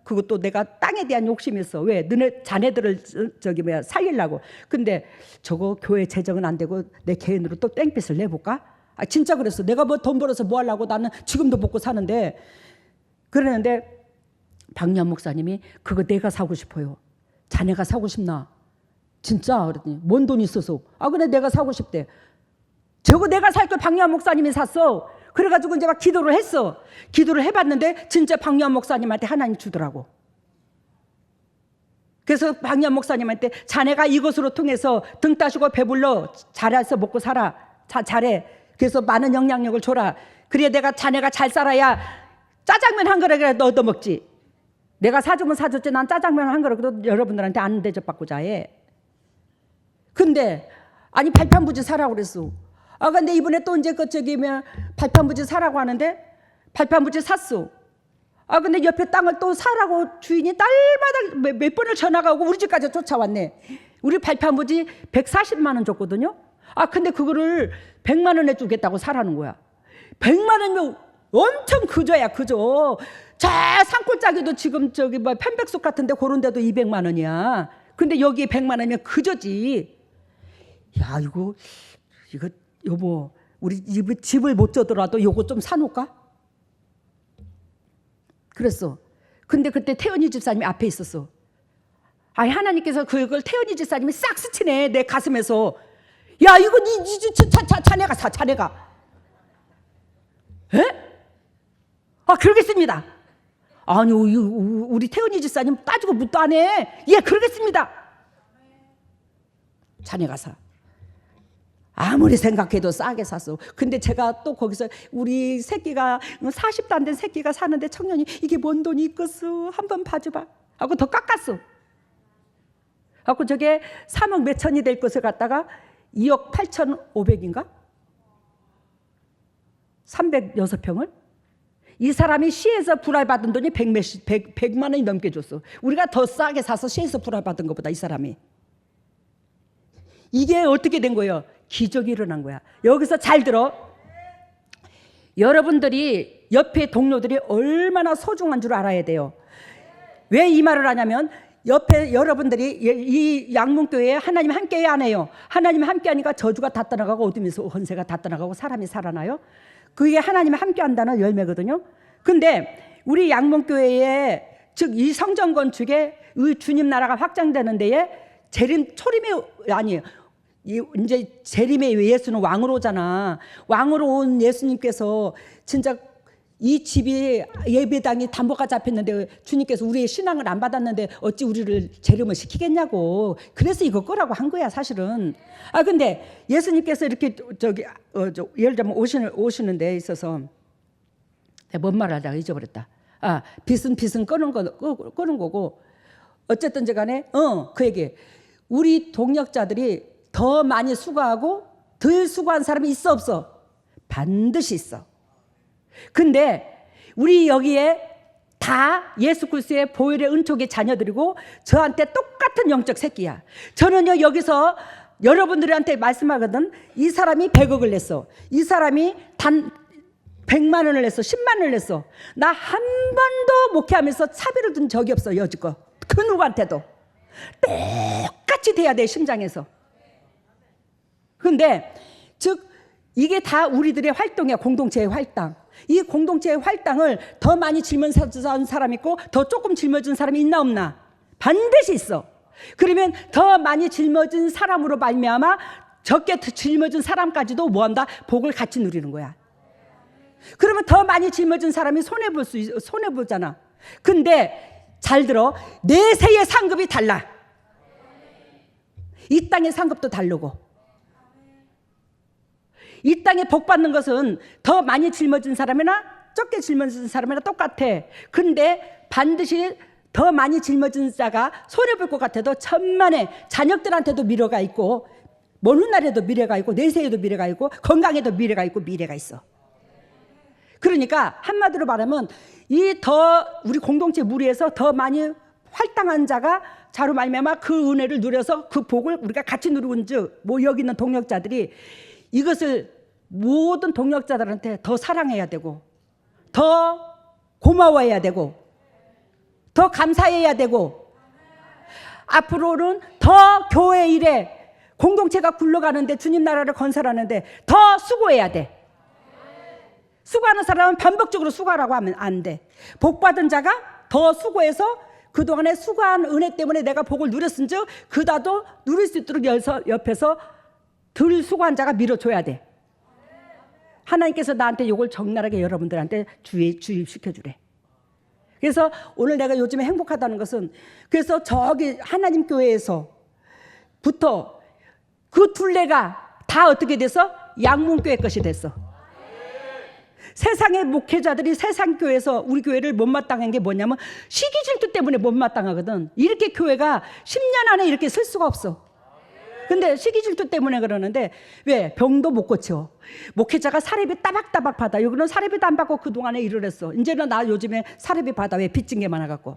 그것도 내가 땅에 대한 욕심이 있어. 왜? 너네 자네들을 살리려고. 근데 저거 교회 재정은 안 되고 내 개인으로 또 땡볕을 내볼까? 진짜 그랬어. 내가 뭐 돈 벌어서 뭐 하려고, 나는 지금도 먹고 사는데. 그러는데 박리한 목사님이 그거 내가 사고 싶어요. 자네가 사고 싶나? 진짜? 그랬더니 뭔 돈 있어서? 그래 내가 사고 싶대. 저거 내가 살 걸 박리한 목사님이 샀어. 그래가지고 이제 막 기도를 했어. 기도를 해봤는데 진짜 박리한 목사님한테 하나님 주더라고. 그래서 박리한 목사님한테 자네가 이것으로 통해서 등 따시고 배불러 잘해서 먹고 살아. 잘해. 그래서 많은 영향력을 줘라. 그래야 내가 자네가 잘 살아야 짜장면 한 그릇이라도 얻어먹지. 내가 사주면 사줬지 난 짜장면 한 그릇도 여러분들한테 안 대접받고자 해. 근데 아니 발판부지 사라고 그랬어. 근데 이번에 또 이제 발판부지 사라고 하는데 발판부지 샀어. 근데 옆에 땅을 또 사라고 주인이 날마다 몇 번을 전화가 오고 우리 집까지 쫓아왔네. 우리 발판부지 140만 원 줬거든요. 근데 그거를 100만 원에 주겠다고 사라는 거야. 100만 원이면 엄청 그저야 그저. 저 산골짜기도 지금 편백숲 같은데 그런 데도 200만 원이야. 근데 여기에 100만 원이면 그저지. 야 이거 여보 우리 집을 못 져더라도 요거 좀 사놓을까? 그랬어. 근데 그때 태연이 집사님이 앞에 있었어. 하나님께서 그걸 태연이 집사님이 싹 스치네 내 가슴에서. 야 이거 자네가 사. 자네가. 에? 그러겠습니다. 아니 우리 태연이 집사님 따지고 묻도 안 해. 예 그러겠습니다. 자네가 사. 아무리 생각해도 싸게 샀어. 근데 제가 또 거기서 우리 새끼가 40도 안 된 새끼가 사는데 청년이 이게 뭔 돈이 있겠어 한번 봐줘봐 하고 더 깎았어. 하고 저게 3억 몇천이 될 것을 갖다가 2억 8,500인가 306평을 이 사람이 시에서 불알 받은 돈이 100만 원이 넘게 줬어. 우리가 더 싸게 사서 시에서 불알 받은 것보다 이 사람이. 이게 어떻게 된 거예요? 기적이 일어난 거야. 여기서 잘 들어. 여러분들이 옆에 동료들이 얼마나 소중한 줄 알아야 돼요. 왜 이 말을 하냐면 옆에 여러분들이 이 양문교회에 하나님 함께 안 해요. 하나님 함께 하니까 저주가 다 떠나가고 어둠의 권세가 다 떠나가고 사람이 살아나요. 그게 하나님 함께 한다는 열매거든요. 근데 우리 양문교회에 즉 이 성전 건축에 주님 나라가 확장되는 데에 초림의 아니에요. 이제 재림의 예수는 왕으로 오잖아. 왕으로 온 예수님께서 진짜 이 집이 예배당이 담보가 잡혔는데 주님께서 우리의 신앙을 안 받았는데 어찌 우리를 재림을 시키겠냐고. 그래서 이거 거라고 한 거야 사실은. 근데 예수님께서 이렇게 예를 들면 오시는 데 있어서 내가 뭔 말을 하다가 잊어버렸다. 빚은 끄는 거고 어쨌든지 간에 그 얘기. 우리 동역자들이 더 많이 수고하고 덜 수고한 사람이 있어 없어? 반드시 있어. 근데 우리 여기에 다 예수 그리스도의 보혈의 은총의 자녀들이고 저한테 똑같은 영적 새끼야. 저는요 여기서 여러분들한테 말씀하거든. 이 사람이 100억을 냈어. 이 사람이 단 100만 원을 냈어. 10만 원을 냈어. 나 한 번도 목회하면서 차별을 둔 적이 없어. 여지껏 그 누구한테도 똑같이 돼야 돼 심장에서. 근데 즉 이게 다 우리들의 활동이야. 공동체의 활동. 이 공동체의 활동을 더 많이 짊어진 사람 있고 더 조금 짊어진 사람이 있나 없나? 반드시 있어. 그러면 더 많이 짊어진 사람으로 말미암아 적게 짊어진 사람까지도 뭐한다? 복을 같이 누리는 거야. 그러면 더 많이 짊어진 사람이 손해보잖아. 근데 잘 들어. 내 세의 상급이 달라. 이 땅의 상급도 다르고. 이 땅에 복 받는 것은 더 많이 짊어진 사람이나 적게 짊어진 사람이나 똑같아. 근데 반드시 더 많이 짊어진 자가 손해볼 것 같아도 천만에 자녀들한테도 미래가 있고 먼 훗날에도 미래가 있고 내세에도 미래가 있고 건강에도 미래가 있고 미래가 있어. 그러니까 한마디로 말하면 우리 공동체 무리에서 더 많이 활당한 자가 자로 말미암아 그 은혜를 누려서 그 복을 우리가 같이 누리는즉 여기 있는 동역자들이 이것을 모든 동역자들한테 더 사랑해야 되고 더 고마워해야 되고 더 감사해야 되고 앞으로는 더 교회 일에 공동체가 굴러가는데 주님 나라를 건설하는데 더 수고해야 돼. 수고하는 사람은 반복적으로 수고하라고 하면 안 돼. 복 받은 자가 더 수고해서 그동안에 수고한 은혜 때문에 내가 복을 누렸은즉 그다도 누릴 수 있도록 옆에서 덜 수고한 자가 밀어줘야 돼. 하나님께서 나한테 이걸 적나라하게 여러분들한테 주입시켜 주래. 그래서 오늘 내가 요즘에 행복하다는 것은 그래서 저기 하나님 교회에서부터 그 둘레가 다 어떻게 돼서 양문교회 것이 됐어. 세상의 목회자들이 세상 교회에서 우리 교회를 못마땅한 게 뭐냐면 시기 질투 때문에 못마땅하거든. 이렇게 교회가 10년 안에 이렇게 설 수가 없어. 근데 시기 질투 때문에 그러는데 왜? 병도 못 고쳐. 목회자가 사례비 따박따박 받아. 여기는 사례비도 안 받고 그동안에 일을 했어. 이제는 나 요즘에 사례비 받아. 왜? 빚진 게 많아갖고.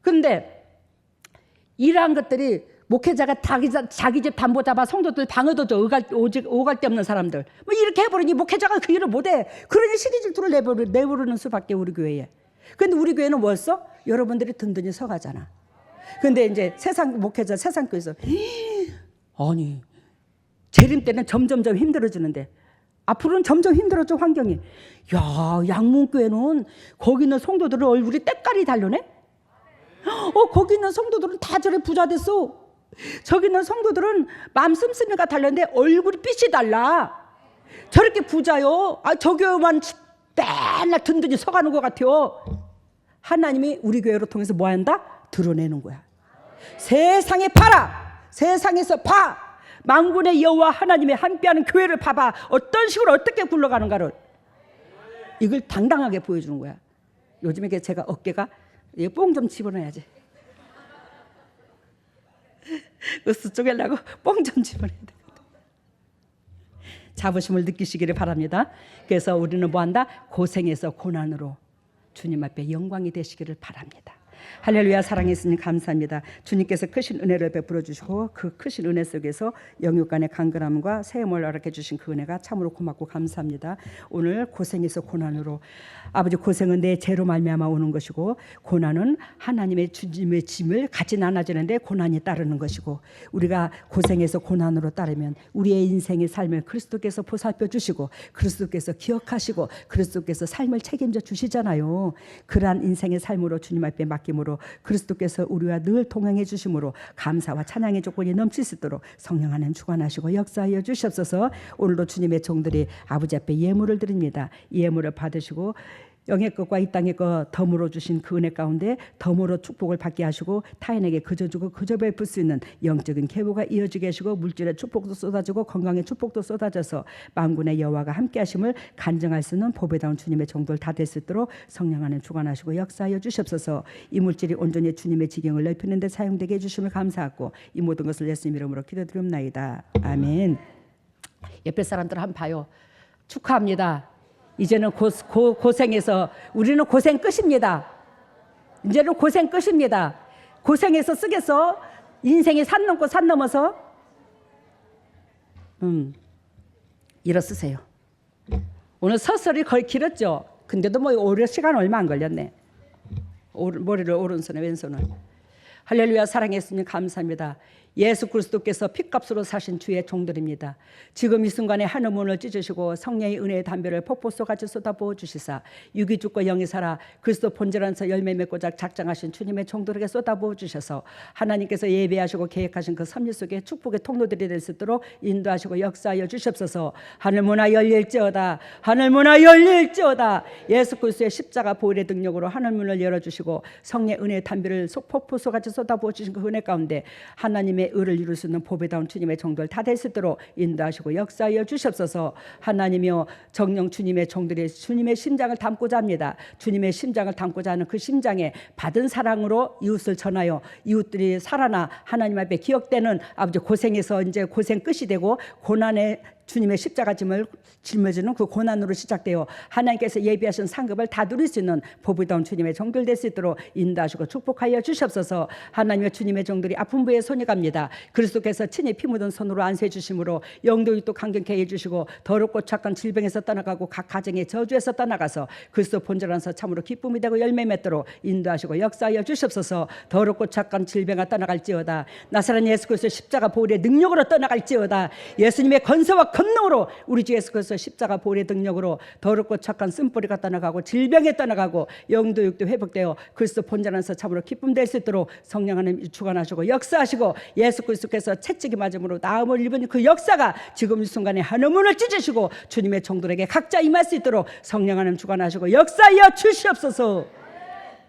근데 이러한 것들이 목회자가 자기 집 담보 잡아 성도들 방어도 줘. 오갈 데 없는 사람들. 뭐 이렇게 해버리니 목회자가 그 일을 못해. 그러니 시기 질투를 내부르는 수밖에 우리 교회에. 근데 우리 교회는 뭐였어? 여러분들이 든든히 서가잖아. 근데 이제 세상 목회자 세상 교회에서 아니 재림 때는 점점 힘들어지는데 앞으로는 점점 힘들어져 환경이. 야 양문교회는 거기 있는 성도들은 얼굴이 때깔이 다르네. 거기 있는 성도들은 다 저래 부자 됐어. 저기 있는 성도들은 마음 씀씀이가 달랐는데 얼굴이 빛이 달라. 저렇게 부자요. 저 교회만 맨날 든든히 서가는 것 같아요. 하나님이 우리 교회로 통해서 뭐 한다? 드러내는 거야. 세상에 봐라. 세상에서 봐. 만군의 여호와 하나님의 함께하는 교회를 봐봐. 어떤 식으로 어떻게 굴러가는가를 이걸 당당하게 보여주는 거야. 요즘에 제가 어깨가 뽕 좀 집어넣어야지. 으스 쪼개려고 뽕 좀 집어넣어야 돼. 자부심을 느끼시기를 바랍니다. 그래서 우리는 뭐한다? 고생에서 고난으로 주님 앞에 영광이 되시기를 바랍니다. 할렐루야. 사랑해 주님 감사합니다. 주님께서 크신 은혜를 베풀어 주시고 그 크신 은혜 속에서 영육간의 강건함과 세움을 허락해 주신 그 은혜가 참으로 고맙고 감사합니다. 오늘 고생에서 고난으로 아버지 고생은 내 죄로 말미암아 오는 것이고 고난은 하나님의 주님의 짐을 같이 나눠지는데 고난이 따르는 것이고 우리가 고생에서 고난으로 따르면 우리의 인생의 삶을 그리스도께서 보살펴 주시고 그리스도께서 기억하시고 그리스도께서 삶을 책임져 주시잖아요. 그러한 인생의 삶으로 주님 앞에 맡김으로 그리스도께서 우리와 늘 동행해 주심으로 감사와 찬양의 조건이 넘칠 수 있도록 성령 하나님 주관하시고 역사하여 주시옵소서. 오늘도 주님의 종들이 아버지 앞에 예물을 드립니다. 예물을 받으시고 영의 것과 이 땅의 것 덤으로 주신 그 은혜 가운데 덤으로 축복을 받게 하시고 타인에게 그저 주고 그저 베풀 수 있는 영적인 계보가 이어지게 하시고 물질의 축복도 쏟아지고 건강의 축복도 쏟아져서 만군의 여호와가 함께 하심을 간증할 수 있는 보배다운 주님의 종들 다 될 수 있도록 성령 안에 주관하시고 역사하여 주시옵소서. 이 물질이 온전히 주님의 지경을 넓히는 데 사용되게 해주심을 감사하고 이 모든 것을 예수님 이름으로 기도드리옵나이다. 아멘. 옆에 사람들 한번 봐요. 축하합니다. 이제는 고생해서 우리는 고생 끝입니다. 이제는 고생 끝입니다. 고생해서 쓰겠어. 인생이 산 넘고 산 넘어서 일어서세요. 오늘 서설이 거의 길었죠. 근데도 뭐 오래 시간 얼마 안 걸렸네. 머리를 오른손에 왼손을. 할렐루야. 사랑해 주님 감사합니다. 예수 그리스도께서 핏값으로 사신 주의 종들입니다. 지금 이 순간에 하늘 문을 찢으시고 성령의 은혜의 담배를 폭포수같이 쏟아부어 주시사 육이 죽고 영이 살아 그리스도 본질 안에서 열매 맺고자 작정하신 주님의 종들에게 쏟아부어 주셔서 하나님께서 예배하시고 계획하신 그 섭리 속에 축복의 통로들이 될 수 있도록 인도하시고 역사하여 주시옵소서. 하늘 문화 열릴지어다. 하늘 문화 열릴지어다. 예수 그리스도의 십자가 보혈의 능력으로 하늘 문을 열어주시고 성령의 은혜의 담배를 폭포수같이 쏟아부어 주신 그 은혜 가운데 하나님의 의를 이룰 수 있는 보배다운 주님의 종들 다 될 수 있도록 인도하시고 역사하여 주시옵소서. 하나님이여 정령 주님의 종들이 주님의 심장을 담고자 합니다. 주님의 심장을 담고자 하는 그 심장에 받은 사랑으로 이웃을 전하여 이웃들이 살아나 하나님 앞에 기억되는 아버지 고생에서 이제 고생 끝이 되고 고난의 주님의 십자가 짐을 짊어지는 그 고난으로 시작되어 하나님께서 예비하신 상급을 다 누릴 수 있는 보부다운 주님의 종들 될 수 있도록 인도하시고 축복하여 주시옵소서. 하나님의 주님의 종들이 아픈 부에 손이 갑니다. 그리스도께서 친히 피 묻은 손으로 안수해 주심으로 영도 육도 강경케 해주시고 더럽고 착한 질병에서 떠나가고 각 가정의 저주에서 떠나가서 그리스도 본절 안에서 참으로 기쁨이 되고 열매 맺도록 인도하시고 역사하여 주시옵소서. 더럽고 착한 질병아 떠나갈지어다. 나사렛 예수 그리스도 십자가 보혈의 능력으로 떠나갈지어다. 예수님의 건세와 권능으로 우리 주 예수 그리스도 십자가 보혈의 능력으로 더럽고 착한 쓴뿌리가 떠나가고 질병에 떠나가고 영도 육도 회복되어 그리스도 본절 안에서 참으로 기쁨 될 수 있도록 성령 하나님 주관하시고 역사하시고 예수 그리스도께서 채찍이 맞음으로 나음을 입은 그 역사가 지금 이 순간에 하늘문을 찢으시고 주님의 종들에게 각자 임할 수 있도록 성령 하나님 주관하시고 역사하여 주시옵소서.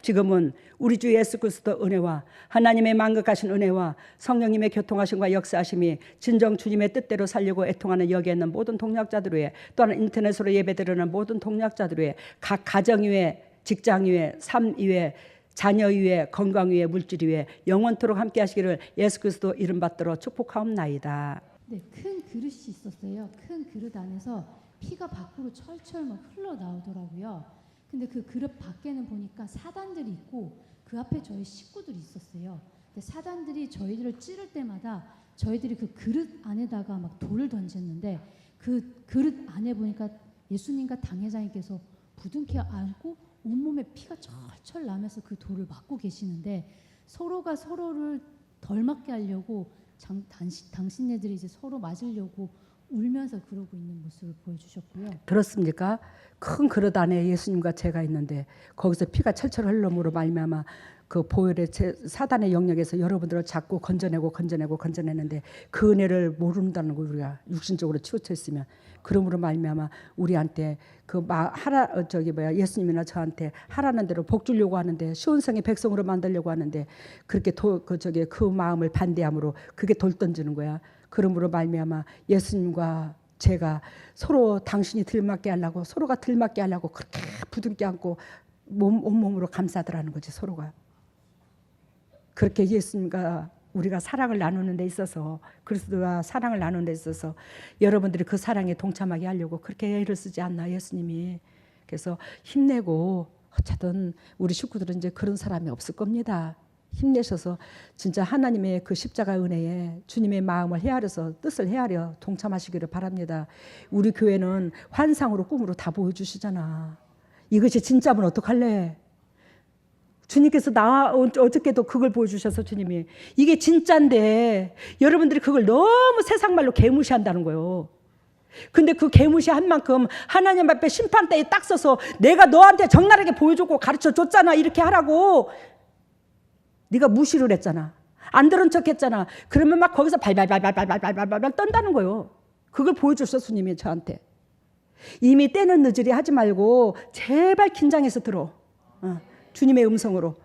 지금은 우리 주 예수 그리스도 은혜와 하나님의 만극하신 은혜와 성령님의 교통하심과 역사하심이 진정 주님의 뜻대로 살려고 애통하는 여기에 있는 모든 동역자들 위해, 또한 인터넷으로 예배드리는 모든 동역자들 위해, 각 가정 위에, 직장 위에, 삶 위에, 자녀 위에, 건강 위에, 물질 위에 영원토록 함께 하시기를 예수 그리스도 이름 받들어 축복하옵나이다. 네, 큰 그릇이 있었어요. 큰 그릇 안에서 피가 밖으로 철철 막 흘러나오더라고요. 근데 그 그릇 밖에는 보니까 사단들이 있고 그 앞에 저희 식구들이 있었어요. 근데 사단들이 저희들을 찌를 때마다 저희들이 그 그릇 안에다가 막 돌을 던졌는데 그 그릇 안에 보니까 예수님과 당회장님께서 부둥켜 안고 온몸에 피가 철철 나면서 그 돌을 맞고 계시는데 서로가 서로를 덜 맞게 하려고 당신네들이 이제 서로 맞으려고 울면서 그러고 있는 모습을 보여주셨고요. 들었습니까? 큰 그릇 안에 예수님과 제가 있는데 거기서 피가 철철 흘러므로 말미암아 그 보혈의 사단의 영역에서 여러분들을 자꾸 건져내는데 그 은혜를 모른다는 거, 우리가 육신적으로 치우쳐 있으면. 그러므로 말미암아 우리한테 예수님이나 저한테 하라는 대로 복 주려고 하는데, 시온성의 백성으로 만들려고 하는데 그렇게 그 마음을 반대함으로 그게 돌 던지는 거야. 그러므로 말미암아 예수님과 제가 서로 당신이 들맞게 하려고, 서로가 들맞게 하려고 그렇게 부둥켜 안고 온몸으로 감싸더라는 거지. 서로가 그렇게 예수님과 우리가 사랑을 나누는 데 있어서, 그리스도와 사랑을 나누는 데 있어서 여러분들이 그 사랑에 동참하게 하려고 그렇게 애를 쓰지 않나 예수님이. 그래서 힘내고, 어쨌든 우리 식구들은 이제 그런 사람이 없을 겁니다. 힘내셔서 진짜 하나님의 그 십자가 은혜에 주님의 마음을 헤아려서 뜻을 헤아려 동참하시기를 바랍니다. 우리 교회는 환상으로 꿈으로 다 보여주시잖아. 이것이 진짜면 어떡할래? 주님께서 어저께도 그걸 보여주셔서 주님이 이게 진짜인데 여러분들이 그걸 너무 세상말로 개무시한다는 거예요. 근데 그 개무시한 만큼 하나님 앞에 심판대에 딱 서서 내가 너한테 적나라하게 보여줬고 가르쳐줬잖아, 이렇게 하라고. 네가 무시를 했잖아, 안 들은 척 했잖아. 그러면 막 거기서 발발발발발발발발 떤다는 거예요. 그걸 보여줬어 주님이 저한테. 이미 때는 늦으리 하지 말고 제발 긴장해서 들어. 주님의 음성으로.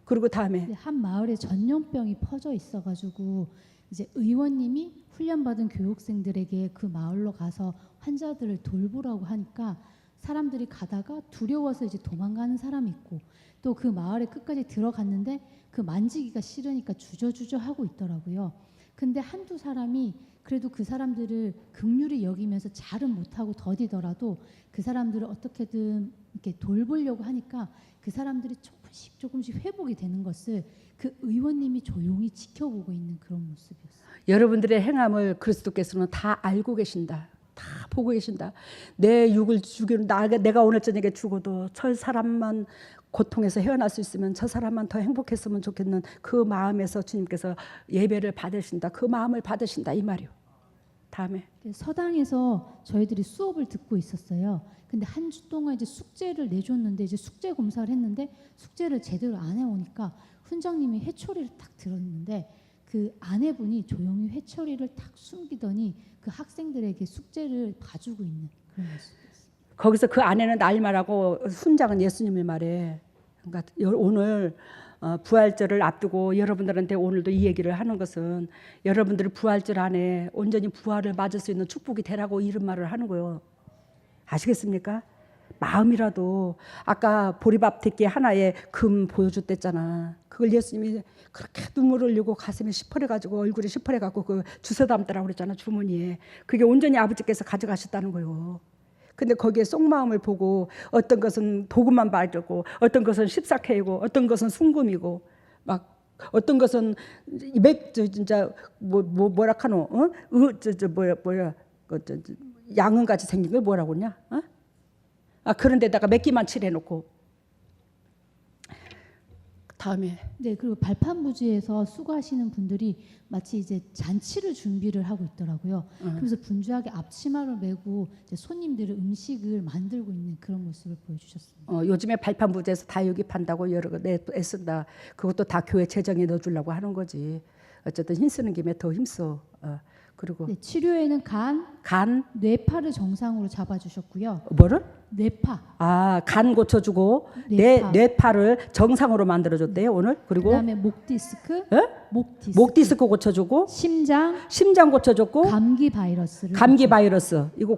그리고 다음에 한 마을에 전염병이 퍼져 있어가지고 이제 의원님이 훈련받은 교육생들에게 그 마을로 가서 환자들을 돌보라고 하니까 사람들이 가다가 두려워서 이제 도망가는 사람이 있고, 또 그 마을에 끝까지 들어갔는데 그 만지기가 싫으니까 주저주저 하고 있더라고요. 근데 한두 사람이 그래도 그 사람들을 긍휼히 여기면서 잘은 못하고 더디더라도 그 사람들을 어떻게든 이렇게 돌보려고 하니까 그 사람들이 조금씩 회복이 되는 것을 그 의원님이 조용히 지켜보고 있는 그런 모습이었어요. 여러분들의 행함을 그리스도께서는 다 알고 계신다. 다 보고 계신다. 내 육을 죽이는 내가 오늘 저녁에 죽어도 저 사람만 고통에서 헤어날 수 있으면 저 사람만 더 행복했으면 좋겠는 그 마음에서 주님께서 예배를 받으신다. 그 마음을 받으신다, 이 말이요. 다음에 서당에서 저희들이 수업을 듣고 있었어요. 근데 한 주 동안 이제 숙제를 내줬는데 이제 숙제 검사를 했는데 숙제를 제대로 안 해오니까 훈장님이 회초리를 딱 들었는데 그 아내분이 조용히 회초리를 딱 숨기더니 그 학생들에게 숙제를 봐주고 있는 그런 모습이었어요. 거기서 그 아내는 날 말하고 훈장은 예수님을 말해. 그러니까 오늘 부활절을 앞두고 여러분들한테 오늘도 이 얘기를 하는 것은 여러분들이 부활절 안에 온전히 부활을 맞을 수 있는 축복이 되라고 이런 말을 하는 거예요. 아시겠습니까? 마음이라도 아까 보리밥 대기 하나에 금 보여줬댔잖아. 그걸 예수님이 그렇게 눈물 흘리고 가슴이 시퍼래가지고 얼굴이 시퍼래가지고 그 주워 담더라고 그랬잖아 주머니에. 그게 온전히 아버지께서 가져가셨다는 거요. 근데 거기에 속마음을 보고 어떤 것은 도구만 바르고 어떤 것은 십사케이고 어떤 것은 순금이고 막 어떤 것은 진짜 뭐라 카노 뭐야 양은 같이 생긴 걸 뭐라고 그러냐? 그런 데다가 몇 개만 칠해놓고 다음에 네, 그리고 발판부지에서 수고하시는 분들이 마치 이제 잔치를 준비를 하고 있더라고요. 그래서 분주하게 앞치마를 메고 이제 손님들의 음식을 만들고 있는 그런 모습을 보여주셨습니다. 요즘에 발판부지에서 다육이 판다고 여러 거 애쓴다. 그것도 다 교회 재정에 넣어주려고 하는 거지. 어쨌든 힘쓰는 김에 더 힘써. 그리고 네, 치료에는 간 뇌파를 정상으로 잡아주셨고요. 뭐를? 뇌파. 간 고쳐주고 뇌파. 뇌파를 정상으로 만들어줬대요 오늘. 그리고 그다음에 목 디스크, 에? 목 디스크 고쳐주고 심장, 심장 고쳐줬고 감기 바이러스를 감기 바이러스 이거